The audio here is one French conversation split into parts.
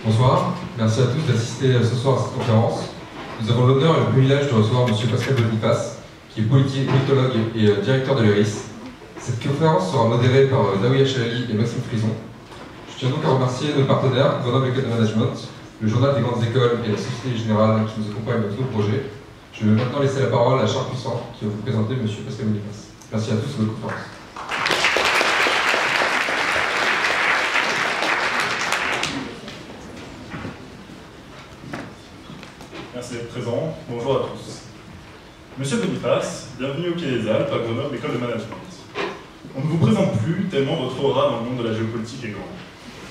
Bonsoir, merci à tous d'assister ce soir à cette conférence. Nous avons l'honneur et le privilège de recevoir M. Pascal Boniface, qui est politologue et directeur de l'ERIS. Cette conférence sera modérée par Daouya Chalali et Maxime Frison. Je tiens donc à remercier nos partenaires, Grenoble École de Management, le Journal des Grandes Écoles et la Société Générale qui nous accompagnent dans tous nos projets. Je vais maintenant laisser la parole à Charles Puissant, qui va vous présenter M. Pascal Boniface. Merci à tous pour votre conférence. Merci d'être présent. Bonjour à tous. Monsieur Boniface, bienvenue au Quai des Alpes, à Grenoble École de Management. On ne vous présente plus tellement votre aura dans le monde de la géopolitique est grand.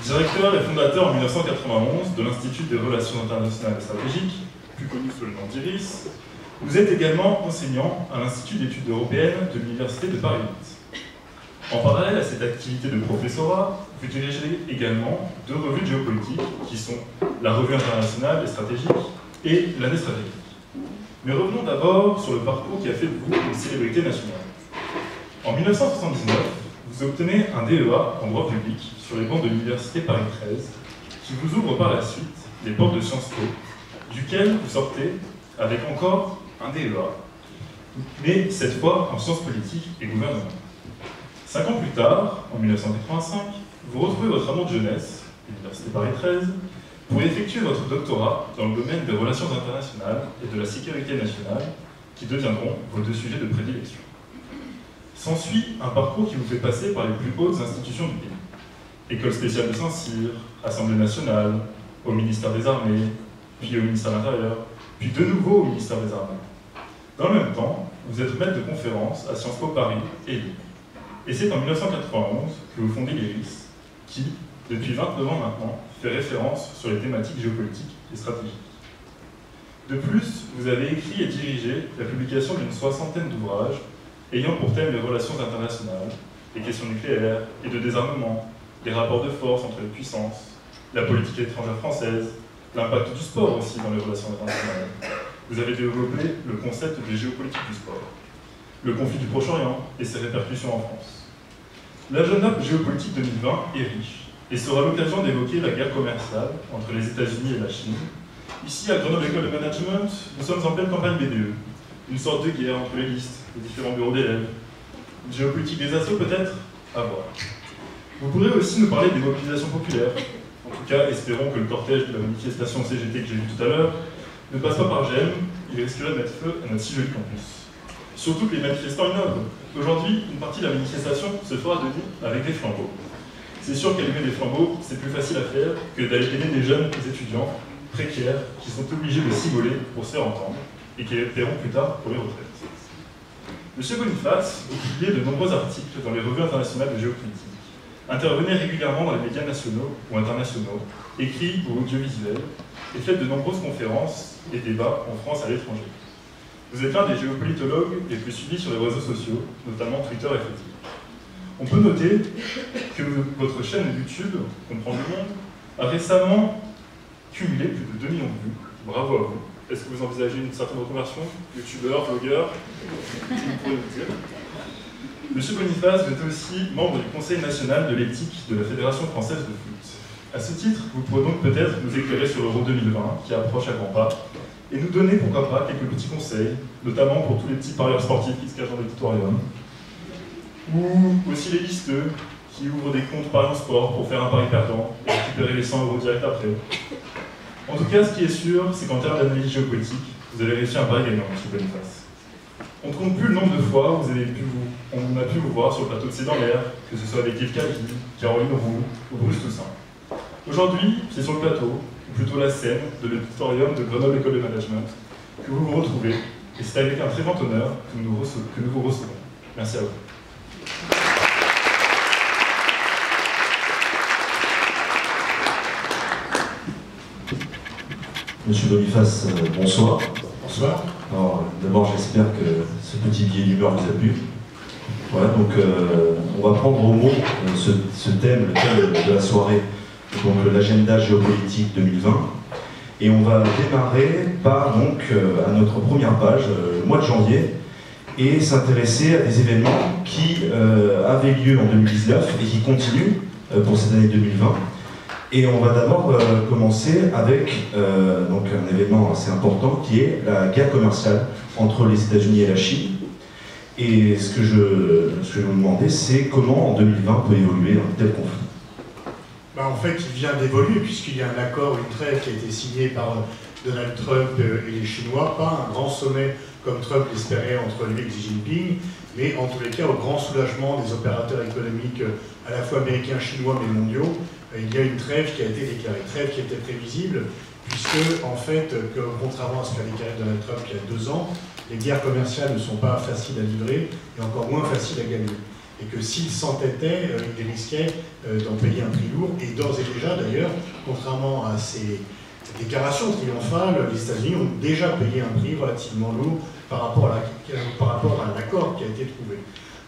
Directeur et fondateur en 1991 de l'Institut des Relations Internationales et Stratégiques, plus connu sous le nom d'IRIS, vous êtes également enseignant à l'Institut d'études européennes de l'Université de Paris 8. En parallèle à cette activité de professorat, vous dirigez également deux revues de géopolitique qui sont la Revue internationale et stratégique et l'année stratégique. Mais revenons d'abord sur le parcours qui a fait de vous une célébrité nationale. En 1979, vous obtenez un DEA en droit public sur les bancs de l'Université Paris 13, qui vous ouvre par la suite les portes de Sciences Po, duquel vous sortez avec encore un DEA, mais cette fois en sciences politiques et gouvernement. 5 ans plus tard, en 1985, vous retrouvez votre amour de jeunesse, l'Université Paris 13, pour effectuer votre doctorat dans le domaine des relations internationales et de la sécurité nationale, qui deviendront vos deux sujets de prédilection. S'ensuit un parcours qui vous fait passer par les plus hautes institutions du pays. École spéciale de Saint-Cyr, Assemblée nationale, au ministère des Armées, puis au ministère de l'Intérieur, puis de nouveau au ministère des Armées. Dans le même temps, vous êtes maître de conférence à Sciences Po Paris et Lille. Et c'est en 1991 que vous fondez l'IRIS, qui, depuis 29 ans maintenant, fait référence sur les thématiques géopolitiques et stratégiques. De plus, vous avez écrit et dirigé la publication d'une 60aine d'ouvrages ayant pour thème les relations internationales, les questions nucléaires et de désarmement, les rapports de force entre les puissances, la politique étrangère française, l'impact du sport aussi dans les relations internationales. Vous avez développé le concept de géopolitique du sport, le conflit du Proche-Orient et ses répercussions en France. L'agenda géopolitique 2020 est riche et sera l'occasion d'évoquer la guerre commerciale entre les États-Unis et la Chine. Ici, à Grenoble École de Management, nous sommes en pleine campagne BDE, une sorte de guerre entre les listes, les différents bureaux d'élèves. Une géopolitique des assauts peut-être? À voir. Vous pourrez aussi nous parler des mobilisations populaires. En tout cas, espérons que le cortège de la manifestation CGT que j'ai vu tout à l'heure ne passe pas par GEM, il risquerait de mettre feu à notre si joli campus. Surtout que les manifestants innovent. Aujourd'hui, une partie de la manifestation se fera de nuit avec des flambeaux. C'est sûr qu'allumer des flambeaux, c'est plus facile à faire que d'aller aider des jeunes étudiants précaires qui sont obligés de s'isoler pour se faire entendre et qui paieront plus tard pour les retraites. Monsieur Boniface, vous publiez de nombreux articles dans les revues internationales de géopolitique, intervenez régulièrement dans les médias nationaux ou internationaux, écrits ou audiovisuels, et faites de nombreuses conférences et débats en France et à l'étranger. Vous êtes l'un des géopolitologues les plus suivis sur les réseaux sociaux, notamment Twitter et Facebook. On peut noter que votre chaîne YouTube, Comprendre le Monde, a récemment cumulé plus de 2 millions de vues. Bravo à vous. Est-ce que vous envisagez une certaine reconversion? Youtubeur, blogueur? Vous pourrez nous dire. Monsieur Boniface, vous êtes aussi membre du Conseil national de l'éthique de la Fédération française de foot. À ce titre, vous pourrez donc peut-être nous éclairer sur l'Euro 2020, qui approche à grands pas, et nous donner, pourquoi pas, quelques petits conseils, notamment pour tous les petits parieurs sportifs qui se cachent dans l'auditorium, ou aussi les listeux qui ouvrent des comptes Paris Sport pour faire un pari perdant et récupérer les 100 € direct après. En tout cas, ce qui est sûr, c'est qu'en termes d'analyse géopolitique, vous avez réussi un pari gagnant, M. Boniface. On ne compte plus le nombre de fois où on a pu vous voir sur le plateau de C'est dans l'air, que ce soit avec Yves Calvi, Caroline Roux ou Bruce Toussaint. Aujourd'hui, c'est sur le plateau, ou plutôt la scène, de l'auditorium de Grenoble École de Management, que vous vous retrouvez, et c'est avec un très grand honneur que nous vous recevons. Merci à vous. Monsieur Boniface, bonsoir. Bonsoir. Alors, d'abord, j'espère que ce petit billet d'humeur vous a plu. Voilà, donc on va prendre au mot ce thème, le thème de la soirée, donc l'agenda géopolitique 2020. Et on va démarrer par donc à notre première page, le mois de janvier, et s'intéresser à des événements qui avaient lieu en 2019 et qui continuent pour cette année 2020. Et on va d'abord commencer avec donc un événement assez important qui est la guerre commerciale entre les États-Unis et la Chine. Et ce que je vais vous demander, c'est comment en 2020 peut évoluer un tel conflit. En fait, il vient d'évoluer puisqu'il y a un accord, une trêve qui a été signée par Donald Trump et les Chinois, pas un grand sommet comme Trump l'espérait entre lui et Xi Jinping, mais en tous les cas au grand soulagement des opérateurs économiques à la fois américains, chinois mais mondiaux. Il y a une trêve qui a été déclarée, trêve qui était prévisible, puisque en fait, contrairement à ce qu'a déclaré Donald Trump il y a 2 ans, les guerres commerciales ne sont pas faciles à livrer et encore moins faciles à gagner. Et que s'ils s'entêtaient, ils risquaient d'en payer un prix lourd. Et d'ores et déjà, d'ailleurs, contrairement à ces déclarations triomphales, les États-Unis ont déjà payé un prix relativement lourd par rapport à l'accord qui a été trouvé.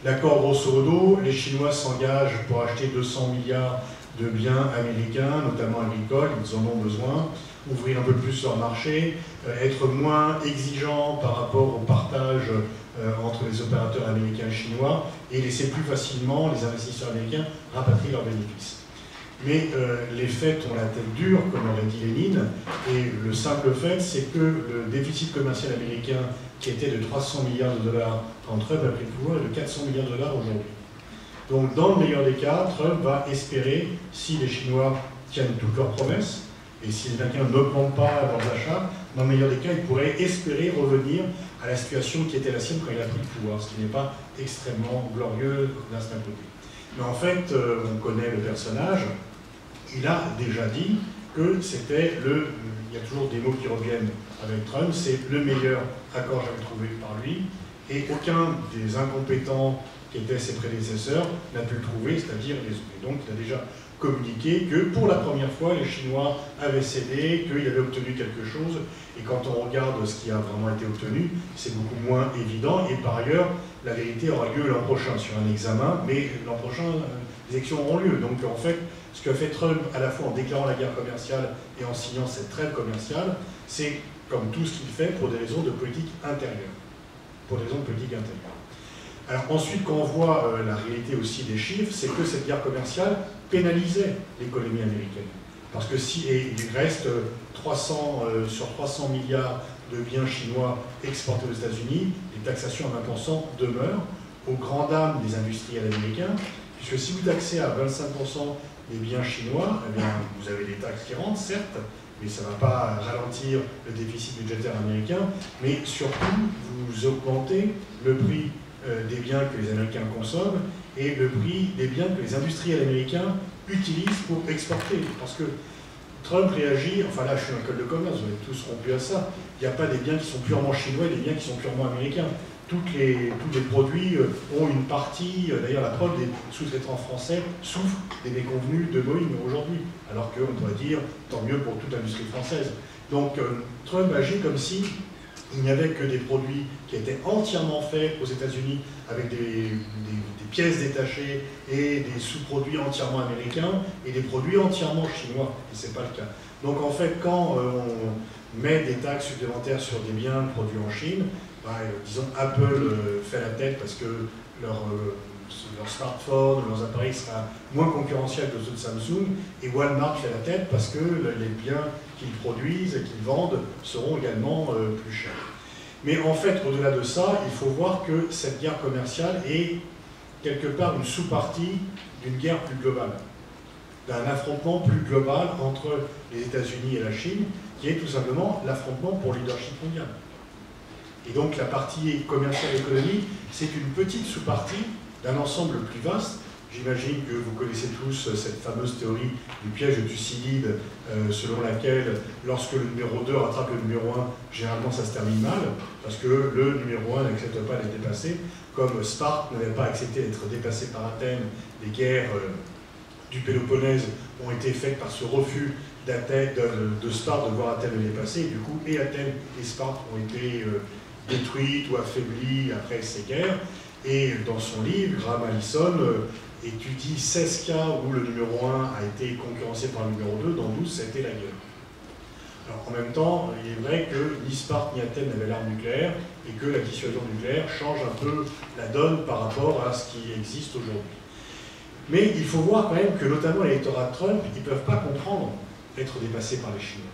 L'accord, grosso modo, les Chinois s'engagent pour acheter 200 milliards de biens américains, notamment agricoles, ils en ont besoin, ouvrir un peu plus leur marché, être moins exigeants par rapport au partage entre les opérateurs américains et chinois, et laisser plus facilement les investisseurs américains rapatrier leurs bénéfices. Mais les faits ont la tête dure, comme aurait dit Lénine, et le simple fait, c'est que le déficit commercial américain, qui était de 300 milliards de dollars quand Trump a pris le pouvoir, est de 400 milliards de dollars aujourd'hui. Donc, dans le meilleur des cas, Trump va espérer, si les Chinois tiennent toutes leurs promesses, et si les Américains n'augmentent pas leurs achats, dans le meilleur des cas, il pourrait espérer revenir à la situation qui était la sienne quand il a pris le pouvoir, ce qui n'est pas extrêmement glorieux d'un certain côté. Mais en fait, on connaît le personnage, il a déjà dit que c'était le... Il y a toujours des mots qui reviennent avec Trump, c'est le meilleur accord jamais trouvé par lui, et aucun des incompétents qui étaient ses prédécesseurs n'a pu le trouver, c'est-à-dire les autres. Et donc il a déjà communiqué que pour la première fois, les Chinois avaient cédé, qu'ils avaient obtenu quelque chose, et quand on regarde ce qui a vraiment été obtenu, c'est beaucoup moins évident, et par ailleurs, la vérité aura lieu l'an prochain sur un examen, mais l'an prochain, les élections auront lieu. Donc en fait, ce que fait Trump, à la fois en déclarant la guerre commerciale et en signant cette trêve commerciale, c'est comme tout ce qu'il fait pour des raisons de politique intérieure. Pour des raisons de politique intérieure. Alors ensuite, quand on voit la réalité aussi des chiffres, c'est que cette guerre commerciale pénalisait l'économie américaine. Parce que si il reste 300, sur 300 milliards de biens chinois exportés aux États-Unis, les taxations à 20% demeurent aux grandes dames des industriels américains, puisque si vous taxez à 25% des biens chinois, eh bien, vous avez des taxes qui rentrent, certes, mais ça ne va pas ralentir le déficit budgétaire américain, mais surtout, vous augmentez le prix des biens que les Américains consomment et le prix des biens que les industriels américains utilisent pour exporter. Parce que Trump réagit, enfin là je suis en école de commerce, vous êtes tous rompus à ça, il n'y a pas des biens qui sont purement chinois et des biens qui sont purement américains. Tous les produits ont une partie, d'ailleurs la preuve des sous-traitants français souffrent des déconvenus de Boeing aujourd'hui, alors qu'on pourrait dire tant mieux pour toute l'industrie française. Donc Trump agit comme si il n'y avait que des produits qui étaient entièrement faits aux États-Unis avec des pièces détachées et des sous-produits entièrement américains et des produits entièrement chinois, et ce n'est pas le cas. Donc en fait, quand on met des taxes supplémentaires sur des biens produits en Chine, disons Apple fait la tête parce que leur smartphone, leurs appareils sera moins concurrentiels que ceux de Samsung, et Walmart fait la tête parce que les biens qu'ils produisent et qu'ils vendent seront également plus chers. Mais en fait, au-delà de ça, il faut voir que cette guerre commerciale est quelque part une sous-partie d'une guerre plus globale, d'un affrontement plus global entre les États-Unis et la Chine, qui est tout simplement l'affrontement pour le leadership mondial. Et donc la partie commerciale économique, c'est une petite sous-partie d'un ensemble plus vaste. J'imagine que vous connaissez tous cette fameuse théorie du piège de Thucydide, selon laquelle lorsque le numéro 2 rattrape le numéro 1, généralement ça se termine mal, parce que le numéro 1 n'accepte pas d'être dépassé, comme Sparte n'avait pas accepté d'être dépassé par Athènes. Les guerres du Péloponnèse ont été faites par ce refus de Sparte de voir Athènes le dépasser, et du coup, et Athènes et Sparte ont été détruites ou affaiblies après ces guerres. Et dans son livre, Graham Allison étudie 16 cas où le numéro 1 a été concurrencé par le numéro 2, dans 12, ça a été la guerre. Alors en même temps, il est vrai que ni Sparte ni Athènes n'avaient l'arme nucléaire, et que la dissuasion nucléaire change un peu la donne par rapport à ce qui existe aujourd'hui. Mais il faut voir quand même que, notamment l'électorat de Trump, ils ne peuvent pas comprendre être dépassés par les Chinois.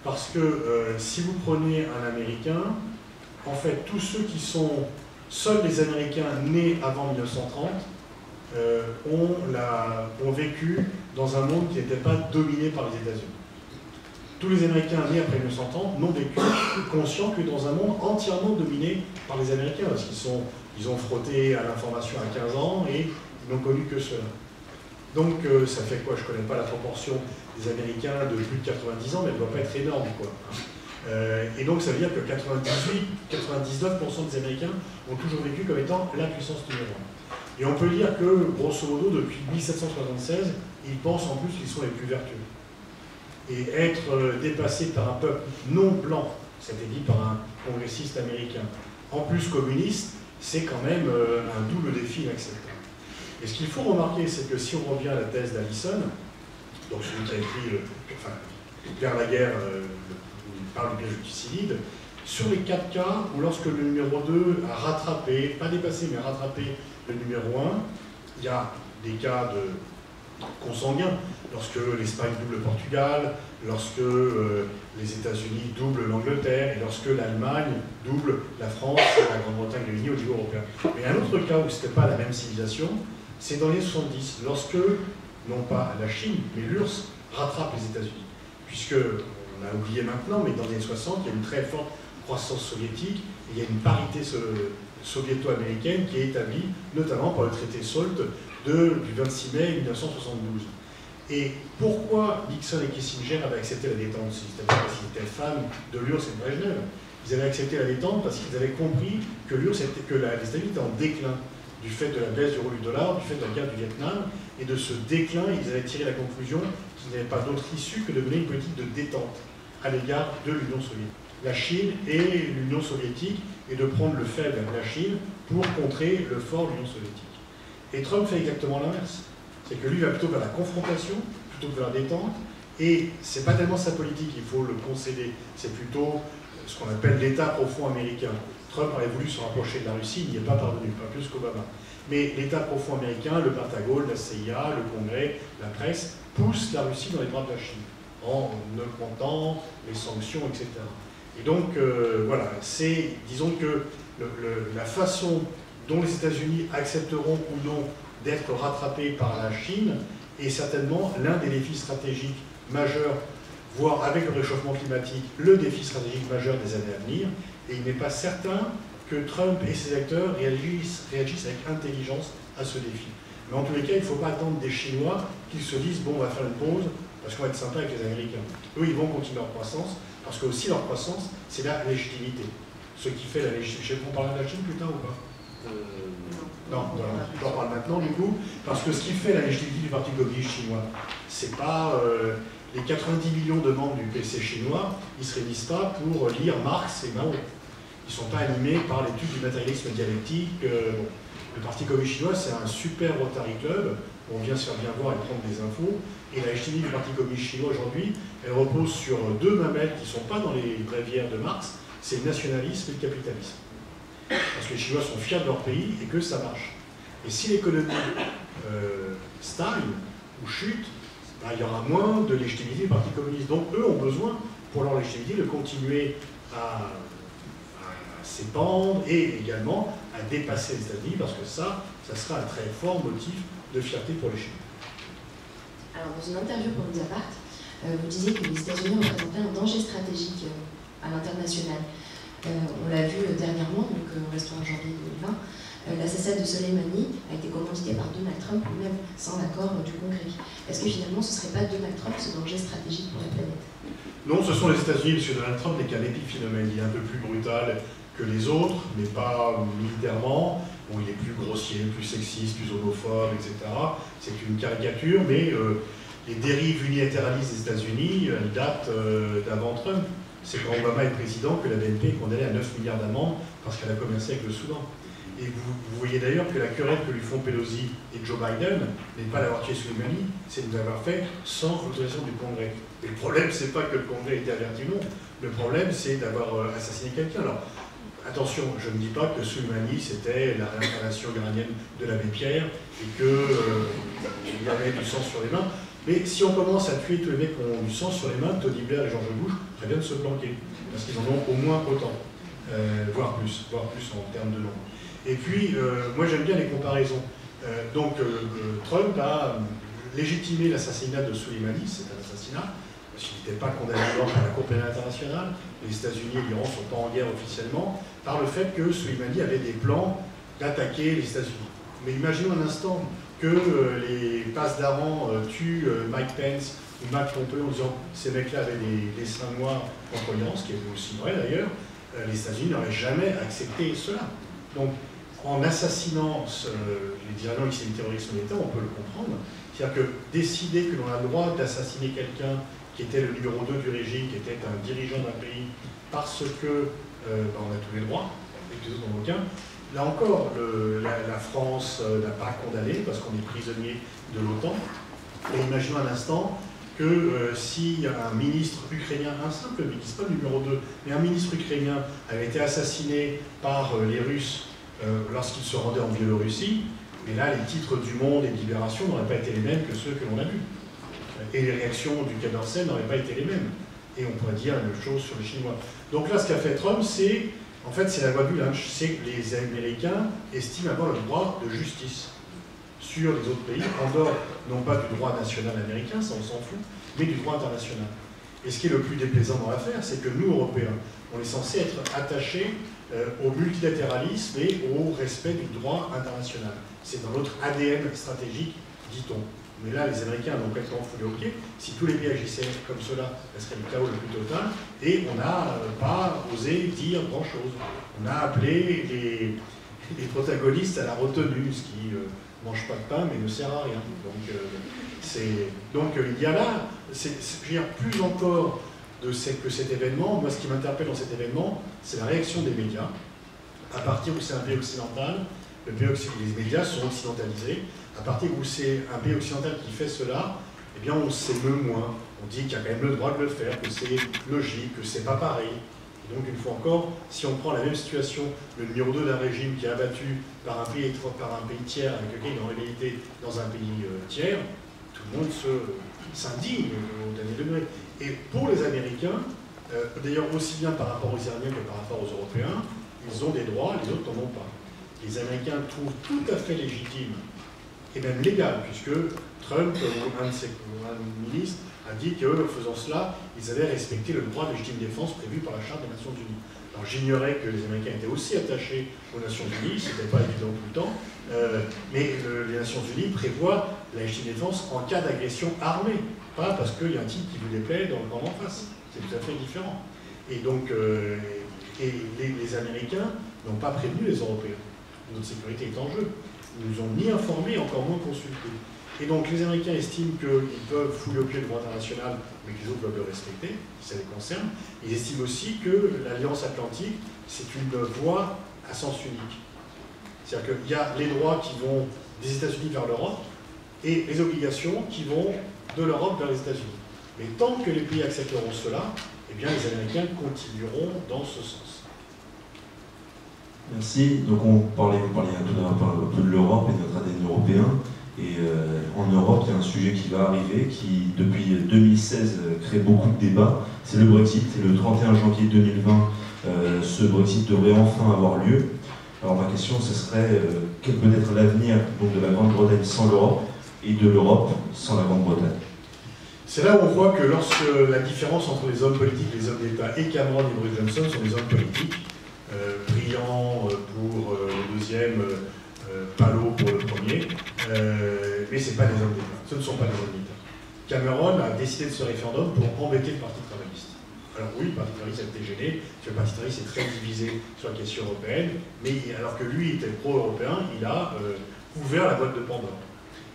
Parce que si vous prenez un Américain, en fait, tous ceux qui sont, seuls les Américains nés avant 1930, ont vécu dans un monde qui n'était pas dominé par les États-Unis. Tous les Américains nés après 1930 n'ont vécu conscients que dans un monde entièrement dominé par les Américains, parce qu'ils ont frotté à l'information à 15 ans et ils n'ont connu que cela. Donc ça fait quoi? Je ne connais pas la proportion des Américains de plus de 90 ans, mais elle ne doit pas être énorme, quoi. Et donc ça veut dire que 99% des Américains ont toujours vécu comme étant la puissance numéro 1. Et on peut dire que, grosso modo, depuis 1776, ils pensent en plus qu'ils sont les plus vertueux. Et être dépassé par un peuple non blanc, c'était dit par un congressiste américain, en plus communiste, c'est quand même un double défi inacceptable. Et ce qu'il faut remarquer, c'est que si on revient à la thèse d'Allison, donc celui qui a écrit Vers la guerre, où il parle du piège du Thucydide, sur les 4 cas où lorsque le numéro 2 a rattrapé, pas dépassé, mais rattrapé le numéro 1, il y a des cas de consanguins, lorsque l'Espagne double le Portugal, lorsque les États-Unis doublent l'Angleterre, et lorsque l'Allemagne double la France et la Grande-Bretagne réunies au niveau européen. Mais un autre cas où ce n'était pas la même civilisation, c'est dans les 70, lorsque, non pas la Chine, mais l'URSS rattrape les États-Unis. Puisque, on a oublié maintenant, mais dans les années 60, il y a une très forte croissance soviétique, et il y a une parité soviéto-américaine qui est établie, notamment par le traité SALT du 26 mai 1972. Et pourquoi Nixon et Kissinger avaient accepté la détente? C'est-à-dire parce qu'ils étaient fans de l'URSS et de Brejnev. Ils avaient accepté la détente parce qu'ils avaient compris que les États-Unis étaient en déclin du fait de la baisse du rôle du dollar, du fait de la guerre du Vietnam, et de ce déclin, ils avaient tiré la conclusion qu'il n'y avait pas d'autre issue que de mener une politique de détente à l'égard de l'Union soviétique. La Chine et l'Union soviétique, et de prendre le faible de la Chine pour contrer le fort de l'Union soviétique. Et Trump fait exactement l'inverse. C'est que lui va plutôt vers la confrontation, plutôt que vers la détente, et c'est pas tellement sa politique, il faut le concéder, c'est plutôt ce qu'on appelle l'État profond américain. Trump avait voulu se rapprocher de la Russie, il n'y est pas parvenu, pas plus qu'Obama. Mais l'État profond américain, le Pentagone, la CIA, le Congrès, la presse, poussent la Russie dans les bras de la Chine, en augmentant les sanctions, etc. Et donc, voilà, c'est, disons que la façon dont les États-Unis accepteront ou non d'être rattrapés par la Chine est certainement l'un des défis stratégiques majeurs, voire avec le réchauffement climatique, le défi stratégique majeur des années à venir. Et il n'est pas certain que Trump et ses acteurs réagissent avec intelligence à ce défi. Mais en tous les cas, il ne faut pas attendre des Chinois qu'ils se disent « bon, on va faire une pause parce qu'on va être sympa avec les Américains ». Eux, ils vont continuer leur croissance, parce que aussi leur croissance, c'est la légitimité. Ce qui fait la légitimité. On parlera de la Chine plus tard ou pas? Non, voilà, j'en parle maintenant du coup, parce que ce qui fait la légitimité du Parti communiste chinois, c'est pas les 90 millions de membres du PC chinois, ils ne se réunissent pas pour lire Marx et Mao. Ils ne sont pas animés par l'étude du matérialisme dialectique. Bon. Le Parti communiste chinois, c'est un super Rotary Club, où on vient se faire bien voir et prendre des infos, et la légitimité du Parti communiste chinois aujourd'hui, elle repose sur 2 mamelles qui ne sont pas dans les bréviaires de Marx, c'est le nationalisme et le capitalisme. Parce que les Chinois sont fiers de leur pays et que ça marche. Et si l'économie stagne ou chute, ben, il y aura moins de légitimité du Parti communiste. Donc eux ont besoin, pour leur légitimité, de continuer à s'épandre et également à dépasser les États-Unis, parce que ça sera un très fort motif de fierté pour les Chinois. Alors, dans une interview pour Mediapart, vous disiez que les États-Unis représentaient un danger stratégique à l'international. On l'a vu dernièrement, donc au restaurant janvier 2020, l'assassinat de Soleimani a été commandité par Donald Trump, lui-même sans l'accord du Congrès. Est-ce que finalement ce ne serait pas Donald Trump ce danger stratégique pour la planète? Non, ce sont les États-Unis, parce que Donald Trump n'est qu'un épiphénomène. Il est un peu plus brutal que les autres, mais pas militairement. Bon, il est plus grossier, plus sexiste, plus homophobe, etc. C'est une caricature, mais les dérives unilatéralistes des États-Unis, elles datent d'avant Trump. C'est quand Obama est président que la BNP est condamnée à 9 milliards d'amende parce qu'elle a commercé avec le Soudan. Et vous voyez d'ailleurs que la querelle que lui font Pelosi et Joe Biden n'est pas d'avoir tué Soleimani, c'est de l'avoir fait sans l'autorisation du Congrès. Et le problème, c'est pas que le Congrès ait été averti ou non. Le problème, c'est d'avoir assassiné quelqu'un. Alors, Attention, je ne dis pas que Soleimani c'était la réincarnation iranienne de l'abbé Pierre et qu'il y avait du sang sur les mains. Mais si on commence à tuer tous les mecs qui ont du sang sur les mains, Tony Blair et George Bush, très bien de se planquer. Parce qu'ils en ont au moins autant, voire plus en termes de nombre. Et puis, moi j'aime bien les comparaisons. Trump a légitimé l'assassinat de Soleimani, c'est un assassinat, parce qu'il n'était pas condamné à mort par la Cour pénale internationale, les États-Unis et l'Iran ne sont pas en guerre officiellement, par le fait que Soleimani avait des plans d'attaquer les États-Unis. Mais imaginons un instant que les passes d'Aran tuent Mike Pence ou Mike Pompeo en disant ces mecs-là avaient des seins noirs contre l'Iran, ce qui est aussi vrai d'ailleurs, les États-Unis n'auraient jamais accepté cela. Donc, en assassinant les dirigeants islamistes terroristes de l'État, on peut le comprendre. C'est-à-dire que décider que l'on a le droit d'assassiner quelqu'un qui était le numéro 2 du régime, qui était un dirigeant d'un pays, parce que on a tous les droits, et que les autres n'en ont aucun. Là encore, la France n'a pas condamné, parce qu'on est prisonnier de l'OTAN. Et imaginons un instant que si un ministre ukrainien, un simple ministre, pas le numéro 2, mais un ministre ukrainien avait été assassiné par les Russes lorsqu'il se rendait en Biélorussie, mais là, les titres du Monde et de Libération n'auraient pas été les mêmes que ceux que l'on a vus. Et les réactions du Quai d'Orsay n'auraient pas été les mêmes. Et on pourrait dire la même chose sur les Chinois. Donc là, ce qu'a fait Trump, c'est, en fait, c'est la loi du lynch. C'est que les Américains estiment avoir le droit de justice sur les autres pays, en dehors, non pas du droit national américain, ça on s'en fout, mais du droit international. Et ce qui est le plus déplaisant dans l'affaire, c'est que nous, Européens, on est censés être attachés au multilatéralisme et au respect du droit international. C'est dans notre ADN stratégique, dit-on. Mais là, les Américains l'ont complètement foulé au pied. Si tous les pays agissaient comme cela, ce serait le chaos le plus total. Et on n'a pas osé dire grand-chose. On a appelé les protagonistes à la retenue, ce qui ne mange pas de pain mais ne sert à rien. Donc il y a là, je veux dire, plus encore que cet événement, moi ce qui m'interpelle dans cet événement, c'est la réaction des médias. À partir où c'est un pays occidental, les médias sont occidentalisés. À partir où c'est un pays occidental qui fait cela, eh bien on s'émeut moins. On dit qu'il y a quand même le droit de le faire, que c'est logique, que c'est pas pareil. Et donc une fois encore, si on prend la même situation, le numéro 2 d'un régime qui est abattu par un pays tiers avec lequel il est en réalité dans un pays tiers, tout le monde s'indigne au dernier degré. Et pour les Américains, d'ailleurs aussi bien par rapport aux Iraniens que par rapport aux Européens, ils ont des droits, les autres n'en ont pas. Les Américains trouvent tout à fait légitime et même légal, puisque Trump, ou un de ministres, a dit qu'en faisant cela, ils avaient respecté le droit de légitime défense prévu par la Charte des Nations Unies. Alors j'ignorais que les Américains étaient aussi attachés aux Nations Unies, ce n'était pas évident tout le temps, mais les Nations Unies prévoient la légitime défense en cas d'agression armée, pas parce qu'il y a un type qui vous déplaît dans le camp d'en face. C'est tout à fait différent. Et donc, les Américains n'ont pas prévenu les Européens. Notre sécurité est en jeu. Ils nous ont ni informés, encore moins consultés. Et donc les Américains estiment qu'ils peuvent fouler au pied le droit international, mais que les autres doivent le respecter, si ça les concerne. Ils estiment aussi que l'Alliance Atlantique, c'est une voie à sens unique. C'est-à-dire qu'il y a les droits qui vont des États-Unis vers l'Europe et les obligations qui vont de l'Europe vers les États-Unis. Mais tant que les pays accepteront cela, eh bien les Américains continueront dans ce sens. Merci. Donc vous parliez tout à l'heure un peu de l'Europe et de notre ADN européen. Et en Europe, il y a un sujet qui va arriver, qui depuis 2016 crée beaucoup de débats. C'est le Brexit. Et le 31 janvier 2020, ce Brexit devrait enfin avoir lieu. Alors ma question, ce serait quel peut être l'avenir de la Grande-Bretagne sans l'Europe et de l'Europe sans la Grande-Bretagne? C'est là où on voit que lorsque la différence entre les hommes politiques et les hommes d'État et Cameron et Boris Johnson sont des hommes politiques, brillants pour le deuxième, Palot pour le premier, mais ce n'est pas des hommes d'État. Ce ne sont pas des hommes d'État. Cameron a décidé de ce référendum pour embêter le Parti travailliste. Alors oui, le Parti travailliste a été gêné, parce que le Parti travailliste est très divisé sur la question européenne, mais alors que lui était pro-européen, il a ouvert la boîte de Pandore.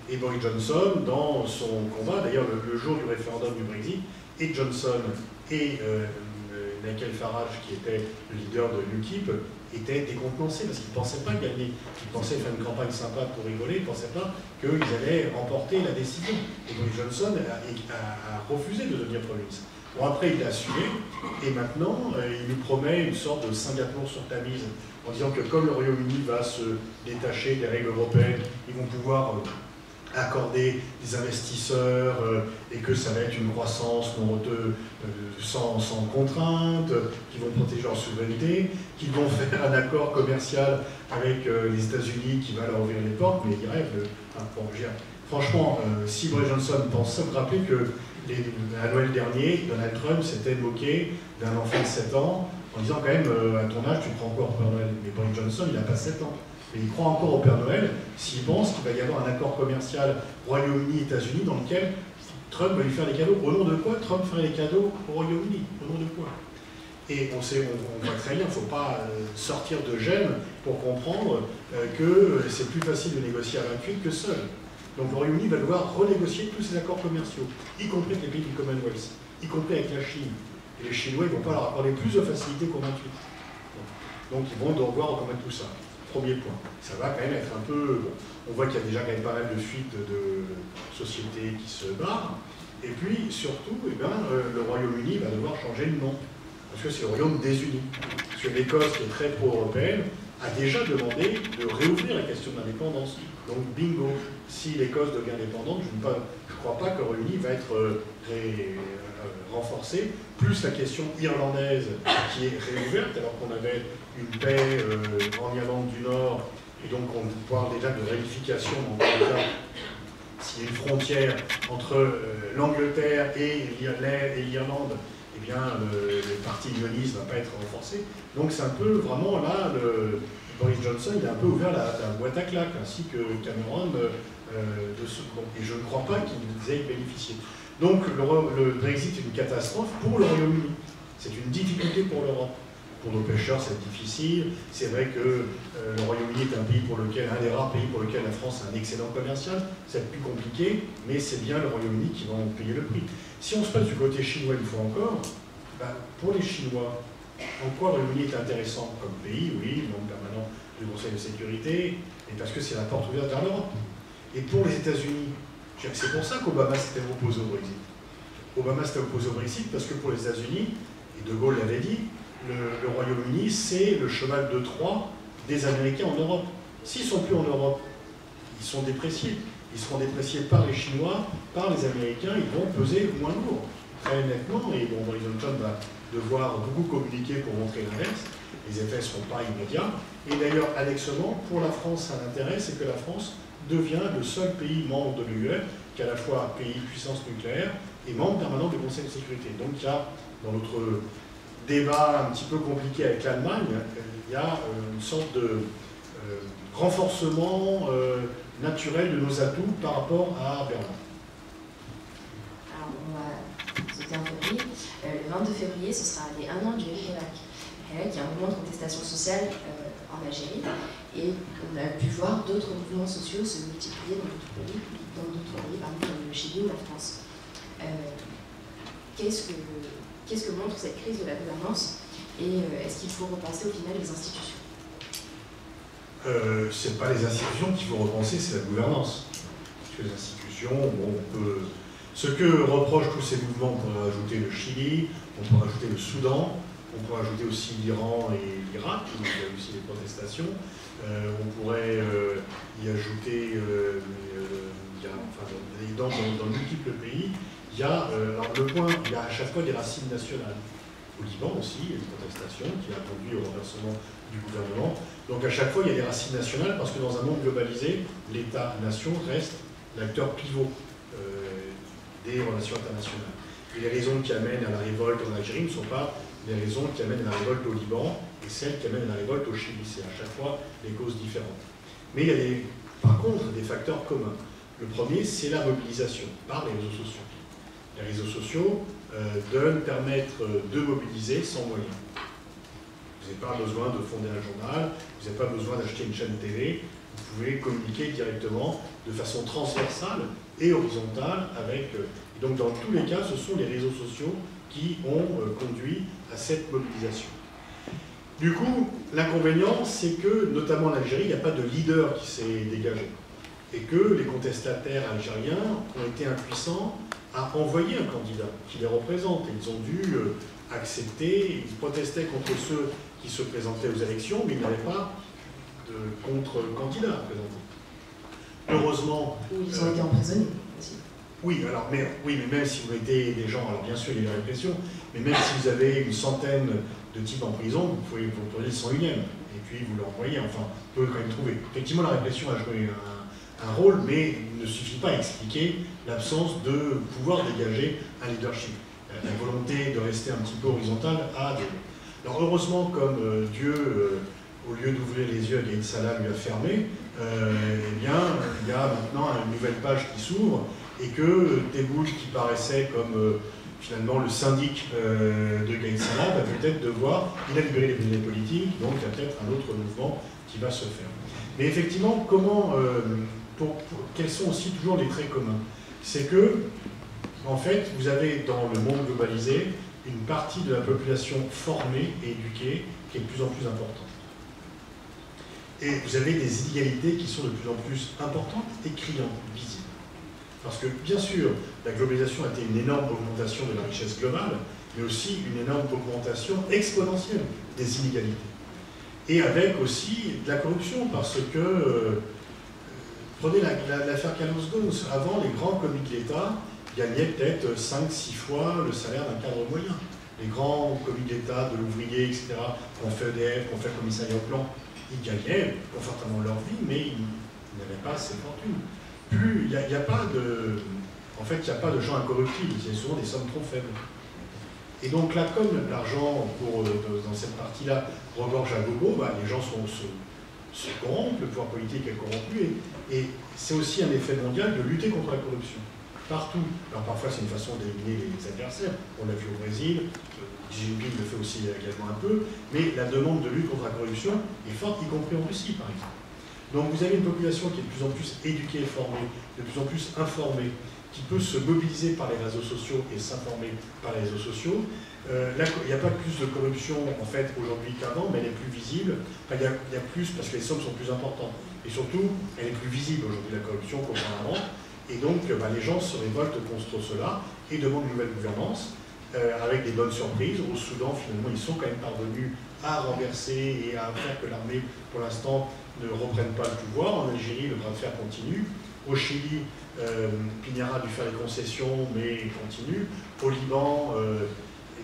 Et Boris Johnson, dans son combat, d'ailleurs le jour du référendum du Brexit, et Johnson et Nigel Farage, qui était le leader de l'UKIP, étaient décontenancés parce qu'ils ne pensaient pas gagner. Ils pensaient faire une campagne sympa pour rigoler, ils ne pensaient pas qu'ils allaient remporter la décision. Et Boris Johnson a refusé de devenir Premier ministre. Bon, après, il l'a assumé, et maintenant, il nous promet une sorte de Singapour sur Tamise, en disant que comme le Royaume-Uni va se détacher des règles européennes, ils vont pouvoir accorder des investisseurs et que ça va être une croissance sans contrainte, qu'ils vont protéger leur souveraineté, qu'ils vont faire un accord commercial avec les États-Unis qui va leur ouvrir les portes, mais ils rêvent. Franchement, si Boris Johnson pense ça, vous vous rappelez que à Noël dernier, Donald Trump s'était moqué d'un enfant de 7 ans en disant quand même, à ton âge, tu crois encore au Père Noël. Mais Boris Johnson, il n'a pas 7 ans. Mais il croit encore au Père Noël s'il pense qu'il va y avoir un accord commercial Royaume-Uni-États-Unis dans lequel Trump va lui faire des cadeaux. Au nom de quoi Trump ferait des cadeaux au Royaume-Uni? Au nom de quoi? Et on voit très bien, il ne faut pas sortir de gêne pour comprendre que c'est plus facile de négocier à 28 que seul. Donc le Royaume-Uni va devoir renégocier tous ses accords commerciaux, y compris avec les pays du Commonwealth, y compris avec la Chine. Et les Chinois ne vont pas leur accorder plus de facilité qu'au 28. Donc ils vont devoir reconnaître tout ça. Premier point. Ça va quand même être un peu... On voit qu'il y a déjà quand même pas mal de fuites de sociétés qui se barrent. Et puis, surtout, le Royaume-Uni va devoir changer de nom. Parce que c'est le Royaume des Unis. Parce que l'Écosse, qui est très pro-européenne, a déjà demandé de réouvrir la question de l'indépendance. Donc, bingo, si l'Écosse devient indépendante, je ne crois pas que le Royaume-Uni va être renforcé. Plus la question irlandaise qui est réouverte, alors qu'on avait une paix en Irlande du Nord, et donc on parle déjà de réunification dans le cas s'il y a une frontière entre l'Angleterre et l'Irlande, eh bien le parti unioniste ne va pas être renforcé. Donc c'est un peu vraiment là, Boris Johnson il a un peu ouvert la boîte à claques, ainsi que Cameron et je ne crois pas qu'ils aient bénéficié. Donc le Brexit est une catastrophe pour le Royaume-Uni. C'est une difficulté pour l'Europe. Pour nos pêcheurs, c'est difficile. C'est vrai que le Royaume-Uni est un des rares pays pour lequel la France a un excédent commercial. C'est plus compliqué, mais c'est bien le Royaume-Uni qui va en payer le prix. Si on se passe du côté chinois une fois encore, pour les Chinois, en quoi le Royaume-Uni est intéressant comme pays? Oui, membre permanent du Conseil de sécurité, et parce que c'est la porte ouverte vers l'Europe. Et pour les États-Unis, c'est pour ça qu'Obama s'était opposé au Brexit. Obama s'était opposé au Brexit parce que pour les États-Unis, et De Gaulle l'avait dit, le Royaume-Uni, c'est le cheval de Troie des Américains en Europe. S'ils ne sont plus en Europe, ils sont dépréciés. Ils seront dépréciés par les Chinois, par les Américains, ils vont peser moins lourd. Très nettement, et bon, Boris Johnson va devoir beaucoup communiquer pour montrer l'inverse. Les effets ne seront pas immédiats. Et d'ailleurs, annexement, pour la France, un intérêt, c'est que la France devient le seul pays membre de l'UE, qui est à la fois pays puissance nucléaire et membre permanent du Conseil de sécurité. Donc il y a, dans notre débat un petit peu compliqué avec l'Allemagne, il y a une sorte de renforcement naturel de nos atouts par rapport à Berlin. Alors c'était en février. Le 22 février, ce sera les 1 an du Hirak. Il y a un mouvement de contestation sociale en Algérie, et on a pu voir d'autres mouvements sociaux se multiplier dans d'autres pays, par exemple le Chili ou la France. Qu'est-ce que montre cette crise de la gouvernance, et est-ce qu'il faut repenser au final les institutions? Ce n'est pas les institutions qu'il faut repenser, c'est la gouvernance. Parce que les institutions, bon, ce que reprochent tous ces mouvements, on pourrait rajouter le Chili, on pourrait rajouter le Soudan, on pourrait ajouter aussi l'Iran et l'Irak, où il y a aussi des protestations. On pourrait y ajouter, dans multiples pays, il y a, alors le point, il y a à chaque fois des racines nationales. Au Liban aussi, il y a des protestations qui a conduit au renversement du gouvernement. Donc à chaque fois, il y a des racines nationales parce que dans un monde globalisé, l'État-nation reste l'acteur pivot des relations internationales. Et les raisons qui amènent à la révolte en Algérie ne sont pas les raisons qui amènent à la révolte au Liban et celles qui amènent à la révolte au Chili. C'est à chaque fois des causes différentes. Mais il y a par contre des facteurs communs. Le premier, c'est la mobilisation par les réseaux sociaux. Les réseaux sociaux permettent de mobiliser sans moyens. Vous n'avez pas besoin de fonder un journal, vous n'avez pas besoin d'acheter une chaîne télé, vous pouvez communiquer directement de façon transversale et horizontale avec... Et donc dans tous les cas, ce sont les réseaux sociaux qui ont conduit à cette mobilisation. Du coup, l'inconvénient, c'est que, notamment en Algérie, il n'y a pas de leader qui s'est dégagé. et que les contestataires algériens ont été impuissants à envoyer un candidat qui les représente. Et ils ont dû accepter, ils protestaient contre ceux qui se présentaient aux élections, mais il n'y avait pas de contre-candidat à présenter. Heureusement... Ou ils ont été emprisonnés aussi. Oui, mais même si vous mettez des gens, alors bien sûr il y a la répression, mais même si vous avez une centaine de types en prison, vous pourriez le 101e, et puis vous l'envoyez, enfin, vous pouvez quand même trouver. Effectivement, la répression a joué un rôle, mais il ne suffit pas à expliquer l'absence de pouvoir dégager un leadership. La volonté de rester un petit peu horizontal a des... Alors heureusement, comme Dieu, au lieu d'ouvrir les yeux à Gaïd Salah, lui a fermé, eh bien, il y a maintenant une nouvelle page qui s'ouvre, et que Tebboune, qui paraissait comme finalement le syndic de Gaïd Salah, va peut-être devoir, il a libéré les prisonniers politiques, donc il y a peut-être un autre mouvement qui va se faire. Mais effectivement, quels sont aussi toujours les traits communs? C'est que, en fait, vous avez dans le monde globalisé une partie de la population formée et éduquée qui est de plus en plus importante. Et vous avez des inégalités qui sont de plus en plus importantes et criantes, visibles. Parce que, bien sûr, la globalisation a été une énorme augmentation de la richesse globale, mais aussi une énorme augmentation exponentielle des inégalités. Et avec aussi de la corruption, parce que, prenez l'affaire Carlos Ghosn, avant, les grands commis de l'État gagnaient peut-être 5-6 fois le salaire d'un cadre moyen. Les grands commis de l'État, de l'ouvrier, etc., qu'on fait EDF, qu'on fait commissariat au plan, ils gagnaient confortablement leur vie, mais ils n'avaient pas ces fortunes. Il n'y a pas de... En fait, il n'y a pas de gens incorruptibles, il y a souvent des sommes trop faibles. Et donc là, comme l'argent, dans cette partie-là, regorge à gogo, les gens se corrompent, le pouvoir politique est corrompu, et c'est aussi un effet mondial de lutter contre la corruption. Partout. Alors parfois, c'est une façon d'éliminer les adversaires, on l'a vu au Brésil, Xi Jinping le fait aussi également un peu, mais la demande de lutte contre la corruption est forte, y compris en Russie, par exemple. Donc vous avez une population qui est de plus en plus éduquée et formée, de plus en plus informée, qui peut se mobiliser par les réseaux sociaux et s'informer par les réseaux sociaux. Il n'y a pas plus de corruption en fait aujourd'hui qu'avant, mais elle est plus visible. Enfin, il y a plus parce que les sommes sont plus importantes. Et surtout, elle est plus visible aujourd'hui, la corruption, qu'auparavant. Et donc les gens se révoltent contre cela et demandent une nouvelle gouvernance, avec des bonnes surprises. Au Soudan, finalement, ils sont quand même parvenus à renverser et à faire que l'armée, pour l'instant, ne reprenne pas le pouvoir. En Algérie, le bras de fer continue. Au Chili, Piñera a dû faire des concessions, mais continue. Au Liban,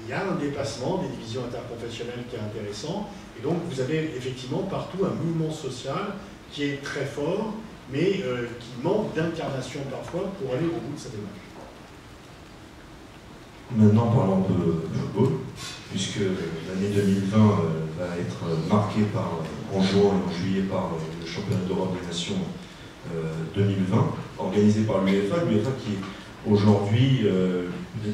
il y a un dépassement des divisions interconfessionnelles qui est intéressant. Et donc, vous avez effectivement partout un mouvement social qui est très fort, mais qui manque d'incarnation parfois pour aller au bout de sa démarche. Maintenant, parlons de football, puisque l'année 2020 va être marquée en juin et en juillet par le championnat d'Europe des Nations 2020, organisé par l'UEFA, qui est aujourd'hui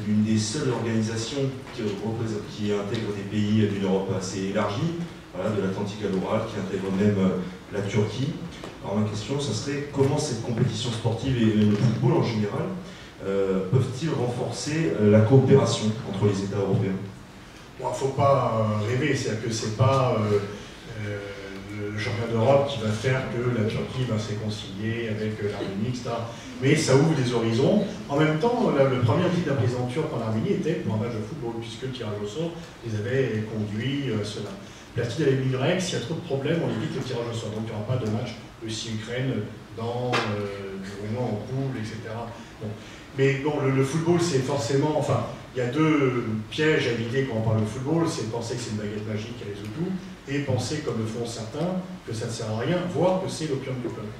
l'une des seules organisations qui intègre des pays d'une Europe assez élargie, de l'Atlantique à l'Oural, qui intègre même la Turquie. Alors ma question, ça serait comment cette compétition sportive et le football en général peuvent-ils renforcer la coopération entre les États européens? Il ne faut pas rêver, c'est-à-dire que ce n'est pas le championnat d'Europe qui va faire que la Turquie va se réconcilier avec l'Arménie, etc. Mais ça ouvre des horizons. En même temps, le premier titre d'un président turc en Arménie était pour un match de football, puisque le tirage au sort les avait conduits à cela. Platine avait mis une règle, s'il y a trop de problèmes, on évite le tirage au sort. Donc il n'y aura pas de match Russie-Ukraine vraiment en poule, etc. Bon. Mais bon, le football, c'est forcément... Enfin, il y a deux pièges à éviter quand on parle de football, c'est de penser que c'est une baguette magique qui résout tout, et penser, comme le font certains, que ça ne sert à rien, voire que c'est l'opium du peuple.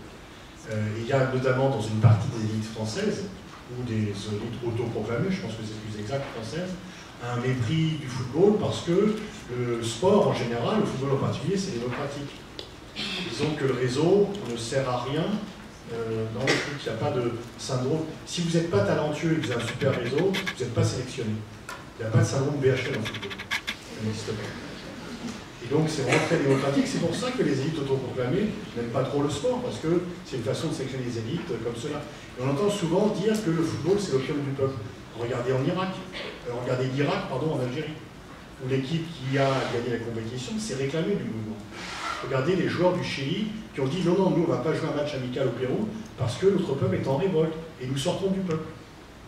Il y a notamment dans une partie des élites françaises, ou des élites autoproclamées, je pense que c'est plus exact, françaises, un mépris du football parce que le sport en général, le football en particulier, c'est démocratique. Disons que le réseau ne sert à rien dans le foot, il n'y a pas de syndrome. Si vous n'êtes pas talentueux et que vous avez un super réseau, vous n'êtes pas sélectionné. Il n'y a pas de syndrome BHL dans le football. Ça n'existe pas. Et donc c'est vraiment très démocratique. C'est pour ça que les élites autoproclamées n'aiment pas trop le sport, parce que c'est une façon de sélectionner les élites comme cela. Et on entend souvent dire que le football, c'est l'opium du peuple. Regardez en Irak, regardez l'Irak, pardon, en Algérie, où l'équipe qui a gagné la compétition s'est réclamée du mouvement. Regardez les joueurs du Chili qui ont dit non, non, nous on ne va pas jouer un match amical au Pérou parce que notre peuple est en révolte et nous sortons du peuple.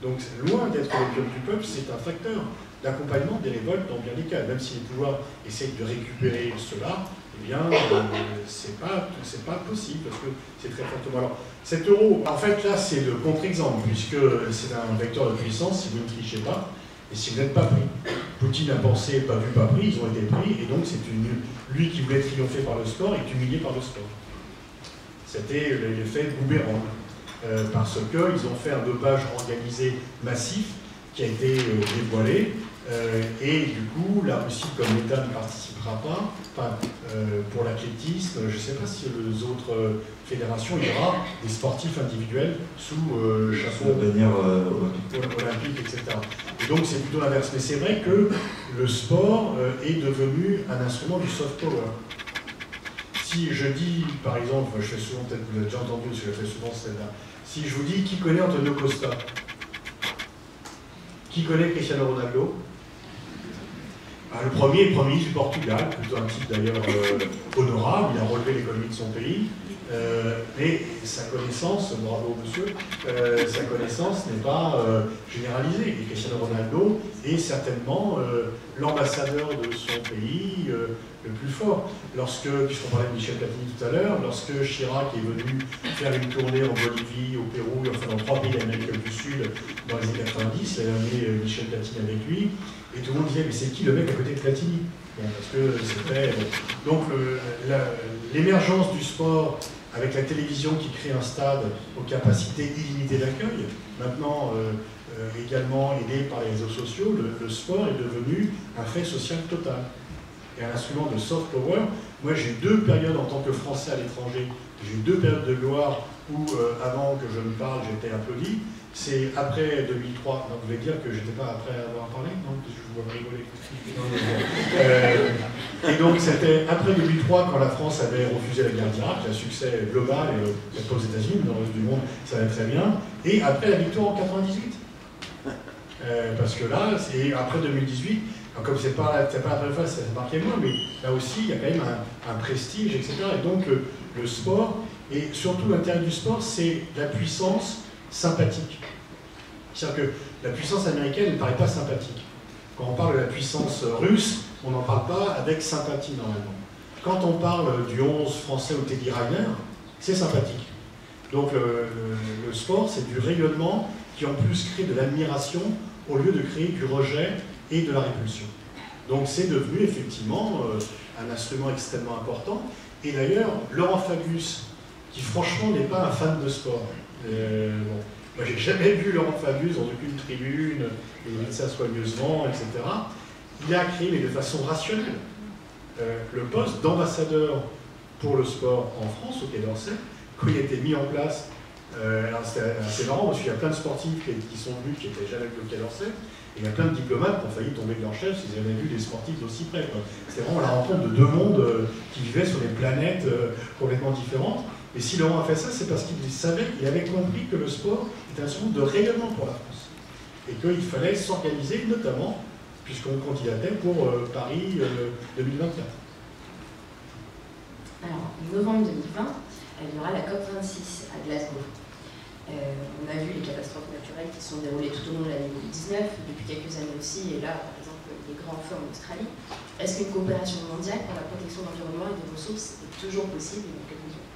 Donc loin d'être l'opium du peuple, c'est un facteur d'accompagnement des révoltes dans bien des cas. Même si les pouvoirs essayent de récupérer cela, eh bien, c'est pas possible parce que c'est très fortement. Alors, cet euro, en fait, là, c'est le contre-exemple, puisque c'est un vecteur de puissance si vous ne trichez pas et si vous n'êtes pas pris. Poutine a pensé, pas vu, pas pris, ils ont été pris, et donc c'est lui qui voulait triompher par le sport est humilié par le sport. C'était l'effet boomerang, parce qu'ils ont fait un dopage organisé massif qui a été dévoilé. Et du coup, la Russie, comme l'État, ne participera pas. Enfin, pour l'athlétisme, je ne sais pas si les autres fédérations, il y aura des sportifs individuels sous chapeau olympique, etc. Et donc, c'est plutôt l'inverse. Mais c'est vrai que le sport est devenu un instrument du soft power. Si je dis, par exemple, je fais souvent, peut-être que vous avez déjà entendu, parce que je fais souvent celle-là, si je vous dis qui connaît Antonio Costa, qui connaît Cristiano Ronaldo? Le premier ministre du Portugal, plutôt un type d'ailleurs honorable, il a relevé l'économie de son pays, mais sa connaissance, bravo monsieur, sa connaissance n'est pas généralisée. Et Cristiano Ronaldo est certainement l'ambassadeur de son pays le plus fort. Puisqu'on parlait de Michel Platini tout à l'heure, lorsque Chirac est venu faire une tournée en Bolivie, au Pérou, enfin dans 3 pays d'Amérique du Sud dans les années 90, il a amené Michel Platini avec lui. Et tout le monde disait, mais c'est qui le mec à côté de Platini? Bon, parce que c'était... Donc l'émergence du sport avec la télévision qui crée un stade aux capacités illimitées d'accueil, maintenant également aidé par les réseaux sociaux, le sport est devenu un fait social total. Et un instrument de soft power. Moi j'ai eu 2 périodes en tant que Français à l'étranger, j'ai eu 2 périodes de gloire où avant que je me parle j'étais applaudi. C'est après 2003, donc vous voulez dire que j'étais pas après avoir parlé? Non, parce que je vous vois rigoler. Et donc c'était après 2003 quand la France avait refusé la guerre d'Irak, un succès global, et peut-être pas aux États-Unis, mais dans le reste du monde ça allait très bien. Et après la victoire en 98. Parce que là, c'est après 2018, alors comme c'est pas la première fois, ça marquait moins, mais là aussi il y a quand même un prestige, etc. Et donc le sport, et surtout l'intérêt du sport, c'est la puissance sympathique. C'est-à-dire que la puissance américaine ne paraît pas sympathique. Quand on parle de la puissance russe, on n'en parle pas avec sympathie normalement. Quand on parle du 11 français au Teddy Riner, c'est sympathique. Donc le sport, c'est du rayonnement qui en plus crée de l'admiration au lieu de créer du rejet et de la répulsion. Donc c'est devenu effectivement un instrument extrêmement important. Et d'ailleurs, Laurent Fabius, qui franchement n'est pas un fan de sport, moi j'ai jamais vu Laurent Fabius dans aucune tribune, il dit ça soigneusement, etc. Il a créé, mais de façon rationnelle, le poste d'ambassadeur pour le sport en France, au Quai d'Orsay, quand il a été mis en place. Alors c'était assez marrant parce qu'il y a plein de sportifs qui sont venus, qui n'étaient jamais venus au Quai d'Orsay, et il y a plein de diplomates qui ont failli tomber de leur chaise s'ils avaient vu des sportifs d'aussi près. C'était vraiment la rencontre de 2 mondes qui vivaient sur des planètes complètement différentes. Et si Laurent a fait ça, c'est parce qu'il savait, il avait compris que le sport était un instrument de rayonnement pour la France. Et qu'il fallait s'organiser, notamment, puisqu'on candidatait pour Paris 2024. Alors, en novembre 2020, il y aura la COP26 à Glasgow. On a vu les catastrophes naturelles qui se sont déroulées tout au long de l'année 2019, depuis quelques années aussi, et là, par exemple, les grands feux en Australie. Est-ce qu'une coopération mondiale pour la protection de l'environnement et des ressources est toujours possible et dans quelle mesure?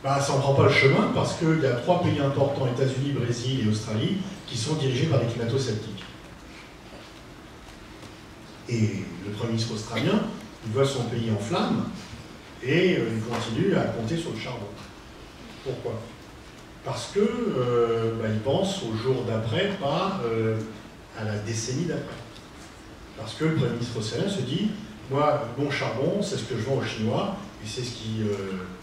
Ça n'en prend pas le chemin parce qu'il y a 3 pays importants, États-Unis, Brésil et Australie, qui sont dirigés par des climato-sceptiques. Et le Premier ministre australien, il voit son pays en flammes et il continue à compter sur le charbon. Pourquoi? Parce que il pense au jour d'après, pas à la décennie d'après. Parce que le Premier ministre australien se dit, moi, bon charbon, c'est ce que je vends aux Chinois, et c'est ce qui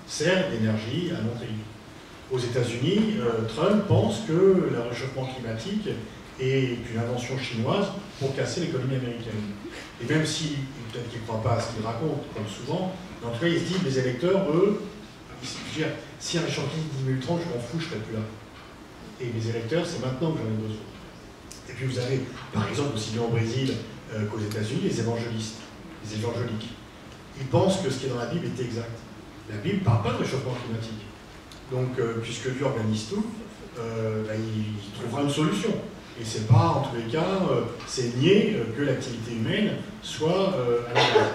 sert d'énergie à mon pays. Aux États-Unis, Trump pense que le réchauffement climatique est une invention chinoise pour casser l'économie américaine. Et même si, peut-être qu'il ne croit pas à ce qu'il raconte, comme souvent, en tout cas, il se dit, les électeurs, eux, si un réchauffement climatique diminue 30, je m'en fous, je ne serai plus là. Et les électeurs, c'est maintenant que j'en ai besoin. Et puis vous avez, par exemple, aussi bien au Brésil qu'aux États-Unis, les évangélistes, les évangéliques. il pense que ce qui est dans la Bible est exact. La Bible ne parle pas de réchauffement climatique. Donc, puisque Dieu organise tout, il trouvera une solution. Et c'est pas, en tous les cas, c'est nier que l'activité humaine soit à la base.